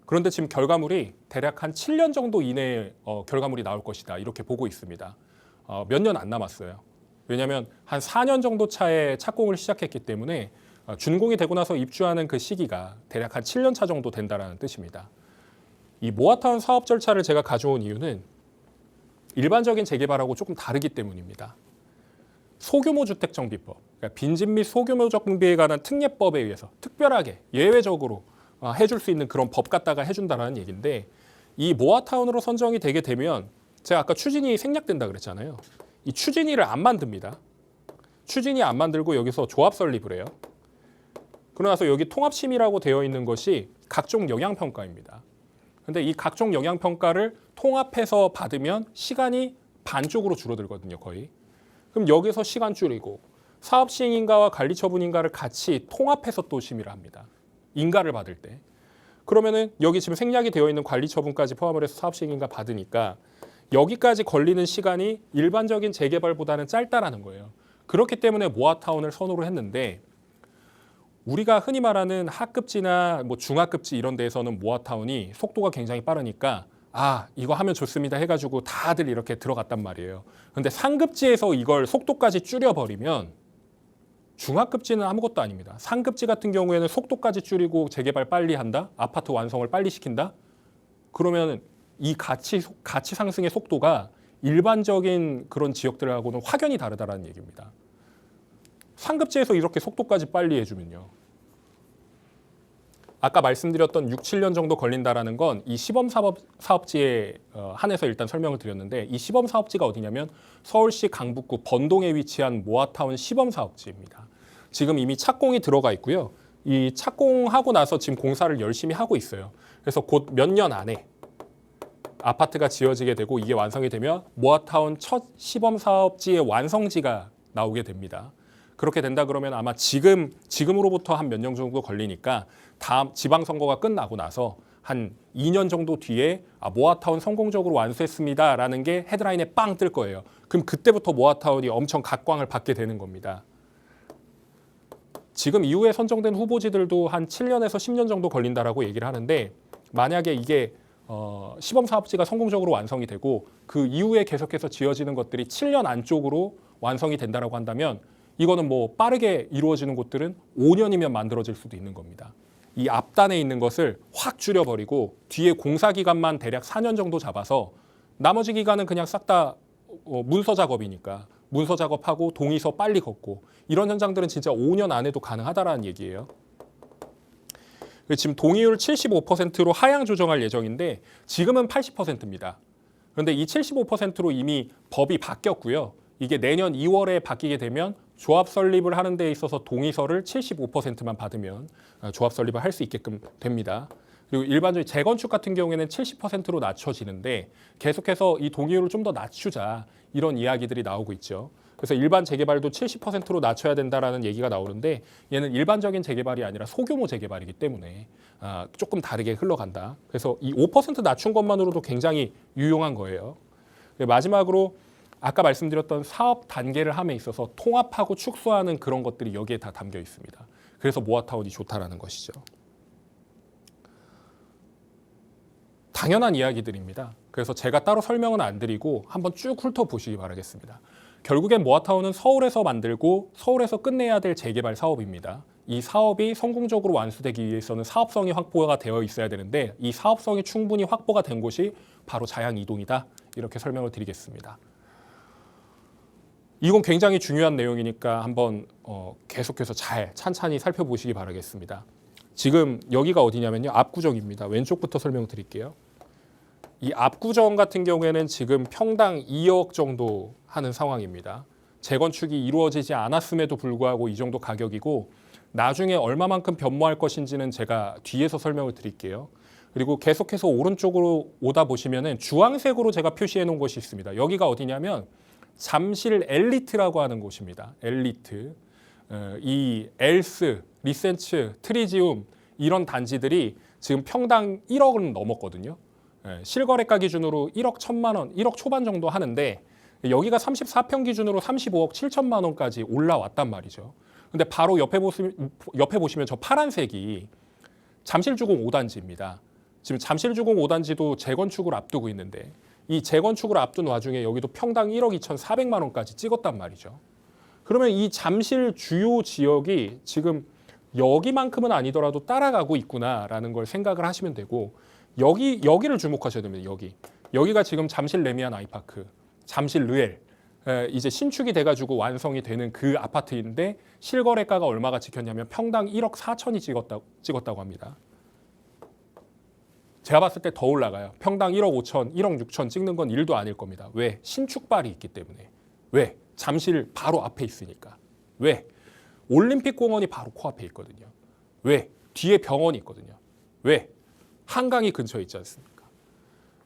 그런데 지금 결과물이 대략 한 7년 정도 이내에 결과물이 나올 것이다. 이렇게 보고 있습니다. 몇 년 안 남았어요. 왜냐하면 한 4년 정도 차에 착공을 시작했기 때문에 준공이 되고 나서 입주하는 그 시기가 대략 한 7년 차 정도 된다는 뜻입니다. 이 모아타운 사업 절차를 제가 가져온 이유는 일반적인 재개발하고 조금 다르기 때문입니다. 소규모 주택 정비법, 그러니까 빈집 및 소규모 정비에 관한 특례법에 의해서 특별하게 예외적으로 해줄 수 있는 그런 법 갖다가 해준다는 얘기인데 이 모아타운으로 선정이 되게 되면 제가 아까 추진위 생략된다 그랬잖아요. 이 추진위를 안 만듭니다. 추진위 안 만들고 여기서 조합 설립을 해요. 그러고 나서 여기 통합심의라고 되어 있는 것이 각종 영향평가입니다. 근데 이 각종 영향평가를 통합해서 받으면 시간이 반쪽으로 줄어들거든요, 거의. 그럼 여기서 시간 줄이고 사업시행인가와 관리처분인가를 같이 통합해서 또 심의를 합니다. 인가를 받을 때. 그러면은 여기 지금 생략이 되어 있는 관리처분까지 포함을 해서 사업시행인가 받으니까 여기까지 걸리는 시간이 일반적인 재개발보다는 짧다라는 거예요. 그렇기 때문에 모아타운을 선호를 했는데 우리가 흔히 말하는 하급지나 뭐 중하급지 이런 데에서는 모아타운이 속도가 굉장히 빠르니까 이거 하면 좋습니다 해가지고 다들 이렇게 들어갔단 말이에요. 근데 상급지에서 이걸 속도까지 줄여버리면 중하급지는 아무것도 아닙니다. 상급지 같은 경우에는 속도까지 줄이고 재개발 빨리 한다? 아파트 완성을 빨리 시킨다? 그러면 이 가치 상승의 속도가 일반적인 그런 지역들하고는 확연히 다르다는 얘기입니다. 상급지에서 이렇게 속도까지 빨리 해주면요. 아까 말씀드렸던 6, 7년 정도 걸린다라는 건 이 시범 사업지에 한해서 일단 설명을 드렸는데 이 시범 사업지가 어디냐면 서울시 강북구 번동에 위치한 모아타운 시범 사업지입니다. 지금 이미 착공이 들어가 있고요. 이 착공하고 나서 지금 공사를 열심히 하고 있어요. 그래서 곧 몇 년 안에 아파트가 지어지게 되고 이게 완성이 되면 모아타운 첫 시범 사업지의 완성지가 나오게 됩니다. 그렇게 된다 그러면 아마 지금으로부터 한 몇 년 정도 걸리니까 다음 지방선거가 끝나고 나서 한 2년 정도 뒤에 모아타운 성공적으로 완수했습니다라는 게 헤드라인에 빵 뜰 거예요. 그럼 그때부터 모아타운이 엄청 각광을 받게 되는 겁니다. 지금 이후에 선정된 후보지들도 한 7년에서 10년 정도 걸린다라고 얘기를 하는데 만약에 이게 시범 사업지가 성공적으로 완성이 되고 그 이후에 계속해서 지어지는 것들이 7년 안쪽으로 완성이 된다라고 한다면 이거는 뭐 빠르게 이루어지는 곳들은 5년이면 만들어질 수도 있는 겁니다. 이 앞단에 있는 것을 확 줄여버리고 뒤에 공사 기간만 대략 4년 정도 잡아서 나머지 기간은 그냥 싹 다 문서 작업이니까 문서 작업하고 동의서 빨리 걷고 이런 현장들은 진짜 5년 안에도 가능하다라는 얘기예요. 지금 동의율 75%로 하향 조정할 예정인데 지금은 80%입니다. 그런데 이 75%로 이미 법이 바뀌었고요. 이게 내년 2월에 바뀌게 되면 조합 설립을 하는 데 있어서 동의서를 75%만 받으면 조합 설립을 할 수 있게끔 됩니다. 그리고 일반적인 재건축 같은 경우에는 70%로 낮춰지는데 계속해서 이 동의율을 좀 더 낮추자 이런 이야기들이 나오고 있죠. 그래서 일반 재개발도 70%로 낮춰야 된다라는 얘기가 나오는데 얘는 일반적인 재개발이 아니라 소규모 재개발이기 때문에 조금 다르게 흘러간다. 그래서 이 5% 낮춘 것만으로도 굉장히 유용한 거예요. 마지막으로 아까 말씀드렸던 사업 단계를 함에 있어서 통합하고 축소하는 그런 것들이 여기에 다 담겨 있습니다. 그래서 모아타운이 좋다라는 것이죠. 당연한 이야기들입니다. 그래서 제가 따로 설명은 안 드리고 한번 쭉 훑어보시기 바라겠습니다. 결국엔 모아타운은 서울에서 만들고 서울에서 끝내야 될 재개발 사업입니다. 이 사업이 성공적으로 완수되기 위해서는 사업성이 확보가 되어 있어야 되는데 이 사업성이 충분히 확보가 된 곳이 바로 자양 이동이다. 이렇게 설명을 드리겠습니다. 이건 굉장히 중요한 내용이니까 한번 계속해서 잘 찬찬히 살펴보시기 바라겠습니다. 지금 여기가 어디냐면요. 압구정입니다. 왼쪽부터 설명드릴게요. 이 압구정 같은 경우에는 지금 평당 2억 정도 하는 상황입니다. 재건축이 이루어지지 않았음에도 불구하고 이 정도 가격이고 나중에 얼마만큼 변모할 것인지는 제가 뒤에서 설명을 드릴게요. 그리고 계속해서 오른쪽으로 오다 보시면은 주황색으로 제가 표시해 놓은 곳이 있습니다. 여기가 어디냐면 잠실 엘리트라고 하는 곳입니다. 엘리트. 이 엘스, 리센츠, 트리지움 이런 단지들이 지금 평당 1억은 넘었거든요. 실거래가 기준으로 1억 1천만 원, 1억 초반 정도 하는데 여기가 34평 기준으로 35억 7천만 원까지 올라왔단 말이죠. 근데 바로 옆에 보시면 저 파란색이 잠실주공 5단지입니다. 지금 잠실주공 5단지도 재건축을 앞두고 있는데 이 재건축을 앞둔 와중에 여기도 평당 1억 2,400만 원까지 찍었단 말이죠. 그러면 이 잠실 주요 지역이 지금 여기만큼은 아니더라도 따라가고 있구나라는 걸 생각을 하시면 되고 여기를 주목하셔야 됩니다. 여기가 지금 잠실 레미안 아이파크, 잠실 르엘 이제 신축이 돼가지고 완성이 되는 그 아파트인데 실거래가가 얼마가 찍혔냐면 평당 1억 4천이 찍었다고 합니다. 제가 봤을 때 더 올라가요. 평당 1억 5천, 1억 6천 찍는 건 일도 아닐 겁니다. 왜? 신축발이 있기 때문에. 왜? 잠실 바로 앞에 있으니까. 왜? 올림픽공원이 바로 코앞에 있거든요. 왜? 뒤에 병원이 있거든요. 왜? 한강이 근처에 있지 않습니까?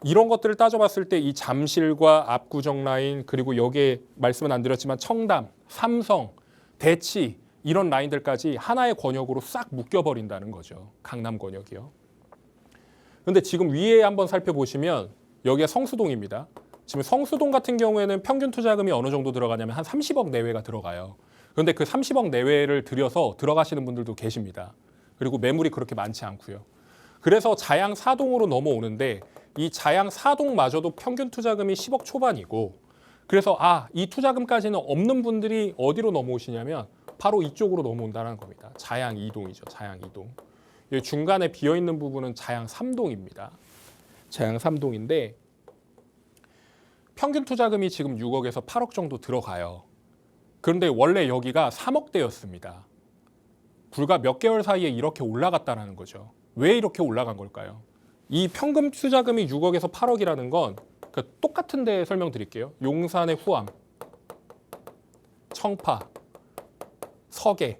이런 것들을 따져봤을 때 이 잠실과 압구정 라인 그리고 여기에 말씀은 안 드렸지만 청담, 삼성, 대치 이런 라인들까지 하나의 권역으로 싹 묶여버린다는 거죠. 강남 권역이요. 그런데 지금 위에 한번 살펴보시면 여기가 성수동입니다. 지금 성수동 같은 경우에는 평균 투자금이 어느 정도 들어가냐면 한 30억 내외가 들어가요. 그런데 그 30억 내외를 들여서 들어가시는 분들도 계십니다. 그리고 매물이 그렇게 많지 않고요. 그래서 자양 4동으로 넘어오는데 이 자양 4동마저도 평균 투자금이 10억 초반이고 그래서 이 투자금까지는 없는 분들이 어디로 넘어오시냐면 바로 이쪽으로 넘어온다는 겁니다. 자양 2동이죠. 자양 2동. 여기 중간에 비어있는 부분은 자양 3동입니다. 자양 3동인데 평균 투자금이 지금 6억에서 8억 정도 들어가요. 그런데 원래 여기가 3억대였습니다. 불과 몇 개월 사이에 이렇게 올라갔다는 거죠. 왜 이렇게 올라간 걸까요? 이 평균 투자금이 6억에서 8억이라는 건 똑같은 데 설명드릴게요. 용산의 후암, 청파, 서계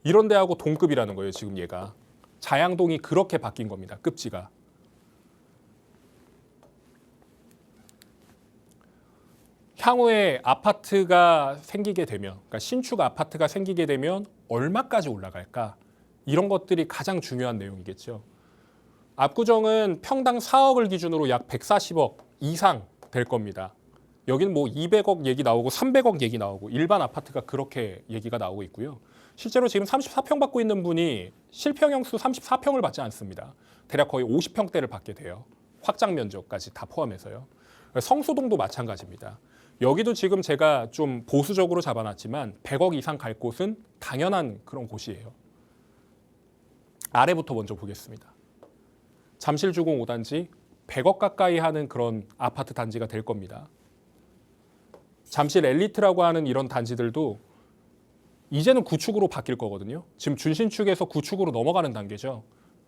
이런 데하고 동급이라는 거예요. 지금 얘가. 자양동이 그렇게 바뀐 겁니다. 급지가. 향후에 아파트가 생기게 되면, 그러니까 신축 아파트가 생기게 되면 얼마까지 올라갈까? 이런 것들이 가장 중요한 내용이겠죠. 압구정은 평당 4억을 기준으로 약 140억 이상 될 겁니다. 여기는 뭐 200억 얘기 나오고 300억 얘기 나오고 일반 아파트가 그렇게 얘기가 나오고 있고요. 실제로 지금 34평 받고 있는 분이 실평형수 34평을 받지 않습니다. 대략 거의 50평대를 받게 돼요. 확장 면적까지 다 포함해서요. 성수동도 마찬가지입니다. 여기도 지금 제가 좀 보수적으로 잡아놨지만 100억 이상 갈 곳은 당연한 그런 곳이에요. 아래부터 먼저 보겠습니다. 잠실주공 5단지 100억 가까이 하는 그런 아파트 단지가 될 겁니다. 잠실 엘리트라고 하는 이런 단지들도 이제는 구축으로 바뀔 거거든요. 지금 준신축에서 구축으로 넘어가는 단계죠.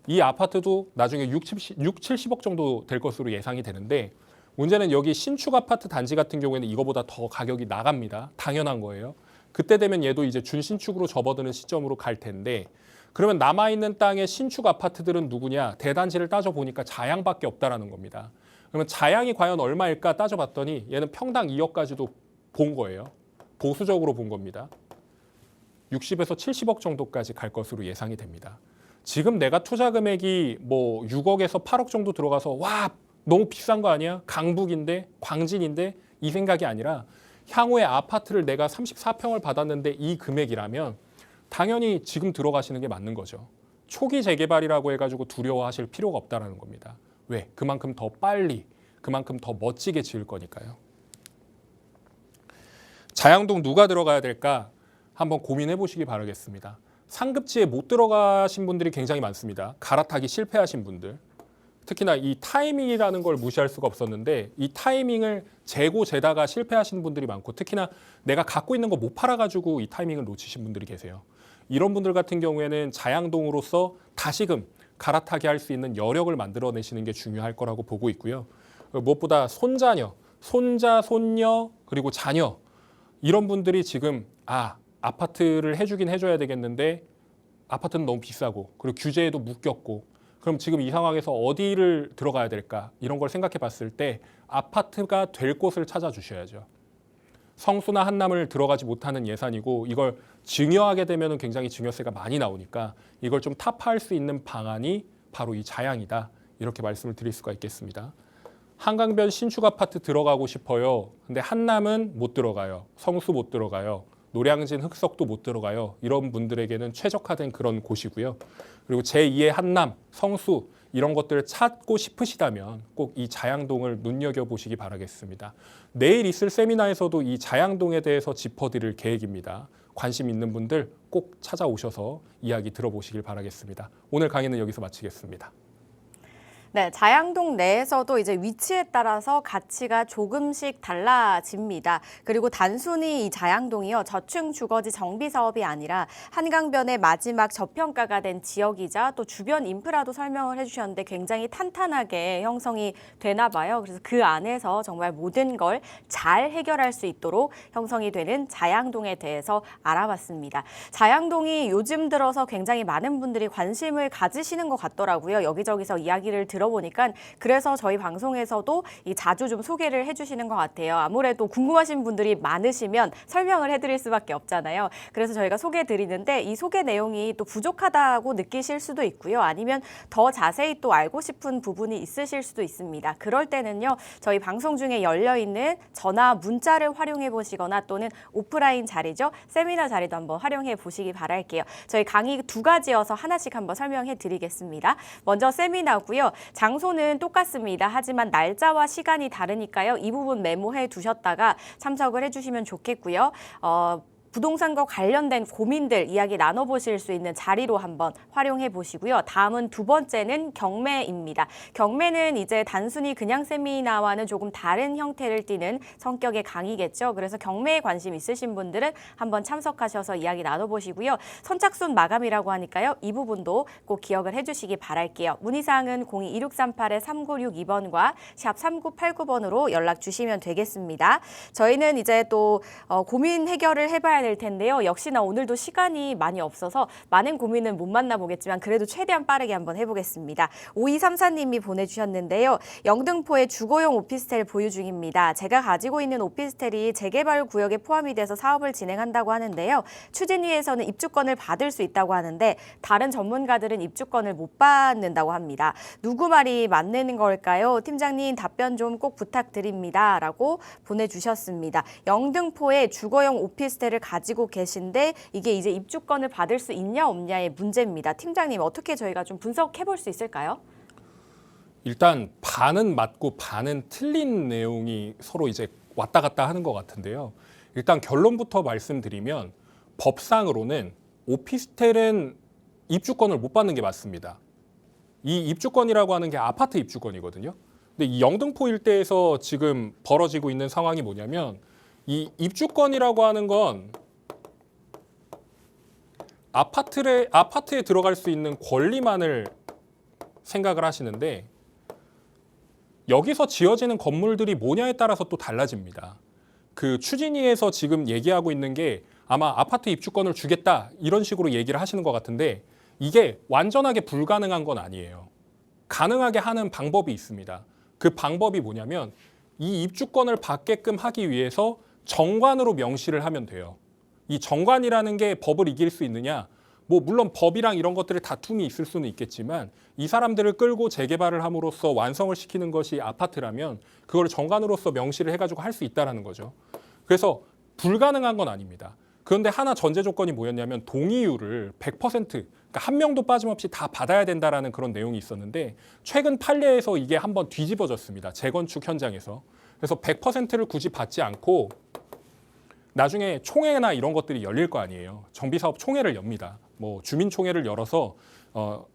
이 아파트도 나중에 70억 정도 될 것으로 예상이 되는데 문제는 여기 신축 아파트 단지 같은 경우에는 이거보다 더 가격이 나갑니다. 당연한 거예요. 그때 되면 얘도 이제 준신축으로 접어드는 시점으로 갈 텐데 그러면 남아있는 땅의 신축 아파트들은 누구냐? 대단지를 따져보니까 자양밖에 없다라는 겁니다. 그러면 자양이 과연 얼마일까 따져봤더니 얘는 평당 2억까지도 본 거예요. 보수적으로 본 겁니다. 60에서 70억 정도까지 갈 것으로 예상이 됩니다. 지금 내가 투자 금액이 뭐 6억에서 8억 정도 들어가서 와 너무 비싼 거 아니야? 강북인데 광진인데 이 생각이 아니라 향후에 아파트를 내가 34평을 받았는데 이 금액이라면 당연히 지금 들어가시는 게 맞는 거죠. 초기 재개발이라고 해가지고 두려워하실 필요가 없다는 겁니다. 왜? 그만큼 더 빨리, 그만큼 더 멋지게 지을 거니까요. 자양동 누가 들어가야 될까? 한번 고민해 보시기 바라겠습니다. 상급지에 못 들어가신 분들이 굉장히 많습니다. 갈아타기 실패하신 분들. 특히나 이 타이밍이라는 걸 무시할 수가 없었는데 이 타이밍을 재고 재다가 실패하시는 분들이 많고 특히나 내가 갖고 있는 거 못 팔아가지고 이 타이밍을 놓치신 분들이 계세요. 이런 분들 같은 경우에는 자양동으로서 다시금 갈아타게 할 수 있는 여력을 만들어내시는 게 중요할 거라고 보고 있고요. 무엇보다 손자녀, 손자, 손녀 그리고 자녀 이런 분들이 지금 아파트를 해주긴 해줘야 되겠는데 아파트는 너무 비싸고 그리고 규제에도 묶였고 그럼 지금 이 상황에서 어디를 들어가야 될까 이런 걸 생각해 봤을 때 아파트가 될 곳을 찾아주셔야죠. 성수나 한남을 들어가지 못하는 예산이고 이걸 증여하게 되면 굉장히 증여세가 많이 나오니까 이걸 좀 타파할 수 있는 방안이 바로 이 자양이다. 이렇게 말씀을 드릴 수가 있겠습니다. 한강변 신축 아파트 들어가고 싶어요. 근데 한남은 못 들어가요. 성수 못 들어가요. 노량진 흑석도 못 들어가요. 이런 분들에게는 최적화된 그런 곳이고요. 그리고 제2의 한남, 성수 이런 것들을 찾고 싶으시다면 꼭 이 자양동을 눈여겨보시기 바라겠습니다. 내일 있을 세미나에서도 이 자양동에 대해서 짚어드릴 계획입니다. 관심 있는 분들 꼭 찾아오셔서 이야기 들어보시길 바라겠습니다. 오늘 강의는 여기서 마치겠습니다. 네, 자양동 내에서도 이제 위치에 따라서 가치가 조금씩 달라집니다. 그리고 단순히 이 자양동이요, 저층 주거지 정비 사업이 아니라 한강변의 마지막 저평가가 된 지역이자 또 주변 인프라도 설명을 해주셨는데 굉장히 탄탄하게 형성이 되나 봐요. 그래서 그 안에서 정말 모든 걸 잘 해결할 수 있도록 형성이 되는 자양동에 대해서 알아봤습니다. 자양동이 요즘 들어서 굉장히 많은 분들이 관심을 가지시는 것 같더라고요. 여기저기서 이야기를 들어보니까 그래서 저희 방송에서도 자주 좀 소개를 해주시는 것 같아요. 아무래도 궁금하신 분들이 많으시면 설명을 해드릴 수밖에 없잖아요. 그래서 저희가 소개해드리는데 이 소개 내용이 또 부족하다고 느끼실 수도 있고요. 아니면 더 자세히 또 알고 싶은 부분이 있으실 수도 있습니다. 그럴 때는요. 저희 방송 중에 열려있는 전화, 문자를 활용해 보시거나 또는 오프라인 자리죠. 세미나 자리도 한번 활용해 보시기 바랄게요. 저희 강의 두 가지여서 하나씩 한번 설명해 드리겠습니다. 먼저 세미나고요. 장소는 똑같습니다. 하지만 날짜와 시간이 다르니까요. 이 부분 메모해 두셨다가 참석을 해주시면 좋겠고요. 부동산과 관련된 고민들 이야기 나눠보실 수 있는 자리로 한번 활용해 보시고요. 다음은 두 번째는 경매입니다. 경매는 이제 단순히 그냥 세미나와는 조금 다른 형태를 띠는 성격의 강의겠죠. 그래서 경매에 관심 있으신 분들은 한번 참석하셔서 이야기 나눠보시고요. 선착순 마감이라고 하니까요. 이 부분도 꼭 기억을 해주시기 바랄게요. 문의사항은 02-2638-3962번과 샵 3989번으로 연락 주시면 되겠습니다. 저희는 이제 또 고민 해결을 해봐야 될 텐데요. 역시나 오늘도 시간이 많이 없어서 많은 고민은 못 만나보겠지만 그래도 최대한 빠르게 한번 해보겠습니다. 5234님이 보내주셨는데요. 영등포에 주거용 오피스텔 보유 중입니다. 제가 가지고 있는 오피스텔이 재개발 구역에 포함이 돼서 사업을 진행한다고 하는데요. 추진위에서는 입주권을 받을 수 있다고 하는데 다른 전문가들은 입주권을 못 받는다고 합니다. 누구 말이 맞는 걸까요? 팀장님 답변 좀 꼭 부탁드립니다. 라고 보내주셨습니다. 영등포에 주거용 오피스텔을 가지고 계신데 이게 이제 입주권을 받을 수 있냐 없냐의 문제입니다. 팀장님 어떻게 저희가 좀 분석해 볼 수 있을까요? 일단 반은 맞고 반은 틀린 내용이 서로 이제 왔다 갔다 하는 것 같은데요. 일단 결론부터 말씀드리면 법상으로는 오피스텔은 입주권을 못 받는 게 맞습니다. 이 입주권이라고 하는 게 아파트 입주권이거든요. 근데 이 영등포 일대에서 지금 벌어지고 있는 상황이 뭐냐면 이 입주권이라고 하는 건 아파트에 들어갈 수 있는 권리만을 생각을 하시는데 여기서 지어지는 건물들이 뭐냐에 따라서 또 달라집니다. 그 추진위에서 지금 얘기하고 있는 게 아마 아파트 입주권을 주겠다 이런 식으로 얘기를 하시는 것 같은데 이게 완전하게 불가능한 건 아니에요. 가능하게 하는 방법이 있습니다. 그 방법이 뭐냐면 이 입주권을 받게끔 하기 위해서 정관으로 명시를 하면 돼요. 이 정관이라는 게 법을 이길 수 있느냐? 뭐 물론 법이랑 이런 것들의 다툼이 있을 수는 있겠지만 이 사람들을 끌고 재개발을 함으로써 완성을 시키는 것이 아파트라면 그걸 정관으로서 명시를 해가지고 할 수 있다라는 거죠. 그래서 불가능한 건 아닙니다. 그런데 하나 전제 조건이 뭐였냐면 동의율을 100%, 그러니까 한 명도 빠짐없이 다 받아야 된다라는 그런 내용이 있었는데 최근 판례에서 이게 한번 뒤집어졌습니다. 재건축 현장에서. 그래서 100%를 굳이 받지 않고 나중에 총회나 이런 것들이 열릴 거 아니에요. 정비사업 총회를 엽니다. 뭐 주민총회를 열어서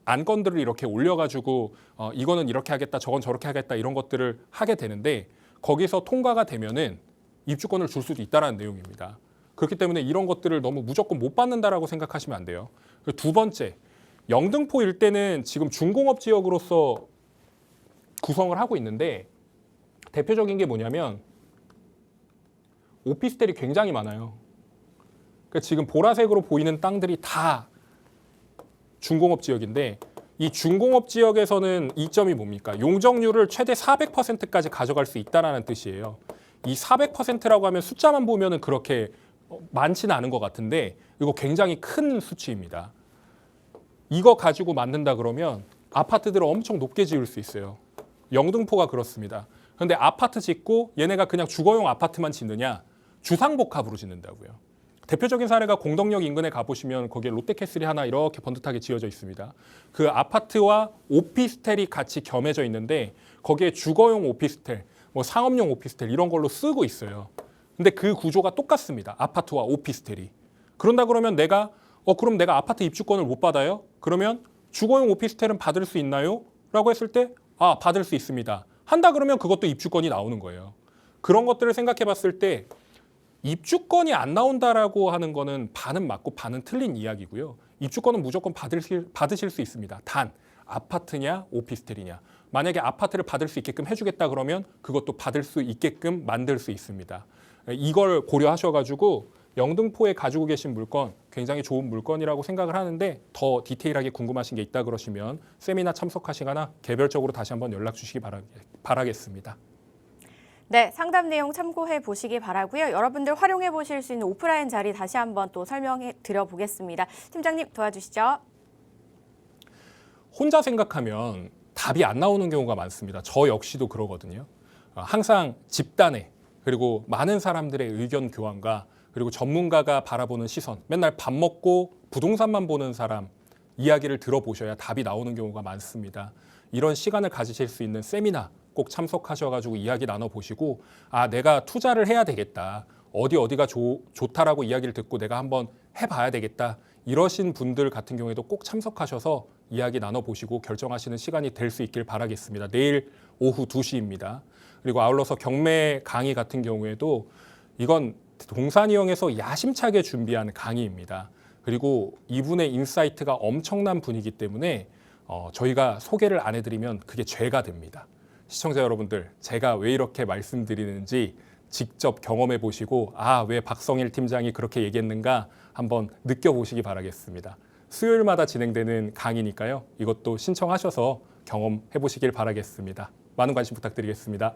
안건들을 이렇게 올려가지고 이거는 이렇게 하겠다, 저건 저렇게 하겠다 이런 것들을 하게 되는데 거기서 통과가 되면은 입주권을 줄 수도 있다라는 내용입니다. 그렇기 때문에 이런 것들을 너무 무조건 못 받는다라고 생각하시면 안 돼요. 두 번째, 영등포 일대는 지금 중공업 지역으로서 구성을 하고 있는데 대표적인 게 뭐냐면 오피스텔이 굉장히 많아요. 그러니까 지금 보라색으로 보이는 땅들이 다 중공업 지역인데 이 중공업 지역에서는 이점이 뭡니까? 용적률을 최대 400%까지 가져갈 수 있다는 뜻이에요. 이 400%라고 하면 숫자만 보면은 그렇게 많지는 않은 것 같은데 이거 굉장히 큰 수치입니다. 이거 가지고 만든다 그러면 아파트들을 엄청 높게 지을 수 있어요. 영등포가 그렇습니다. 그런데 아파트 짓고 얘네가 그냥 주거용 아파트만 짓느냐? 주상복합으로 짓는다고요. 대표적인 사례가 공덕역 인근에 가보시면 거기에 롯데캐슬이 하나 이렇게 번듯하게 지어져 있습니다. 그 아파트와 오피스텔이 같이 겸해져 있는데 거기에 주거용 오피스텔, 뭐 상업용 오피스텔 이런 걸로 쓰고 있어요. 근데 그 구조가 똑같습니다. 아파트와 오피스텔이. 그런다 그러면 그럼 내가 아파트 입주권을 못 받아요? 그러면 주거용 오피스텔은 받을 수 있나요? 라고 했을 때 받을 수 있습니다. 한다 그러면 그것도 입주권이 나오는 거예요. 그런 것들을 생각해 봤을 때 입주권이 안 나온다라고 하는 거는 반은 맞고 반은 틀린 이야기고요. 입주권은 무조건 받으실 수 있습니다. 단 아파트냐 오피스텔이냐. 만약에 아파트를 받을 수 있게끔 해주겠다 그러면 그것도 받을 수 있게끔 만들 수 있습니다. 이걸 고려하셔가지고 영등포에 가지고 계신 물건 굉장히 좋은 물건이라고 생각을 하는데 더 디테일하게 궁금하신 게 있다 그러시면 세미나 참석하시거나 개별적으로 다시 한번 연락 주시기 바라겠습니다. 네, 상담 내용 참고해 보시기 바라고요. 여러분들 활용해 보실 수 있는 오프라인 자리 다시 한번 또 설명해 드려 보겠습니다. 팀장님 도와주시죠. 혼자 생각하면 답이 안 나오는 경우가 많습니다. 저 역시도 그러거든요. 항상 집단에 그리고 많은 사람들의 의견 교환과 그리고 전문가가 바라보는 시선, 맨날 밥 먹고 부동산만 보는 사람 이야기를 들어보셔야 답이 나오는 경우가 많습니다. 이런 시간을 가지실 수 있는 세미나 꼭 참석하셔가지고 이야기 나눠보시고 내가 투자를 해야 되겠다. 어디가 좋다라고 이야기를 듣고 내가 한번 해봐야 되겠다. 이러신 분들 같은 경우에도 꼭 참석하셔서 이야기 나눠보시고 결정하시는 시간이 될 수 있길 바라겠습니다. 내일 오후 2시입니다. 그리고 아울러서 경매 강의 같은 경우에도 이건 동산이형에서 야심차게 준비한 강의입니다. 그리고 이분의 인사이트가 엄청난 분이기 때문에 저희가 소개를 안 해드리면 그게 죄가 됩니다. 시청자 여러분들, 제가 왜 이렇게 말씀드리는지 직접 경험해 보시고 왜 박성일 팀장이 그렇게 얘기했는가 한번 느껴보시기 바라겠습니다. 수요일마다 진행되는 강의니까요. 이것도 신청하셔서 경험해 보시길 바라겠습니다. 많은 관심 부탁드리겠습니다.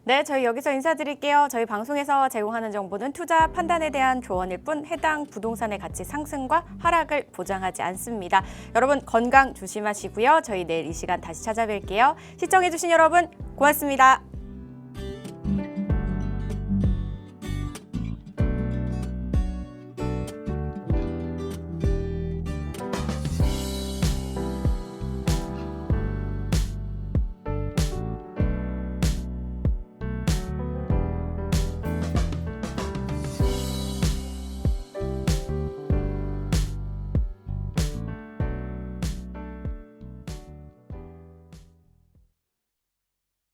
네, 저희 여기서 인사드릴게요. 저희 방송에서 제공하는 정보는 투자 판단에 대한 조언일 뿐 해당 부동산의 가치 상승과 하락을 보장하지 않습니다. 여러분 건강 조심하시고요. 저희 내일 이 시간 다시 찾아뵐게요. 시청해주신 여러분 고맙습니다.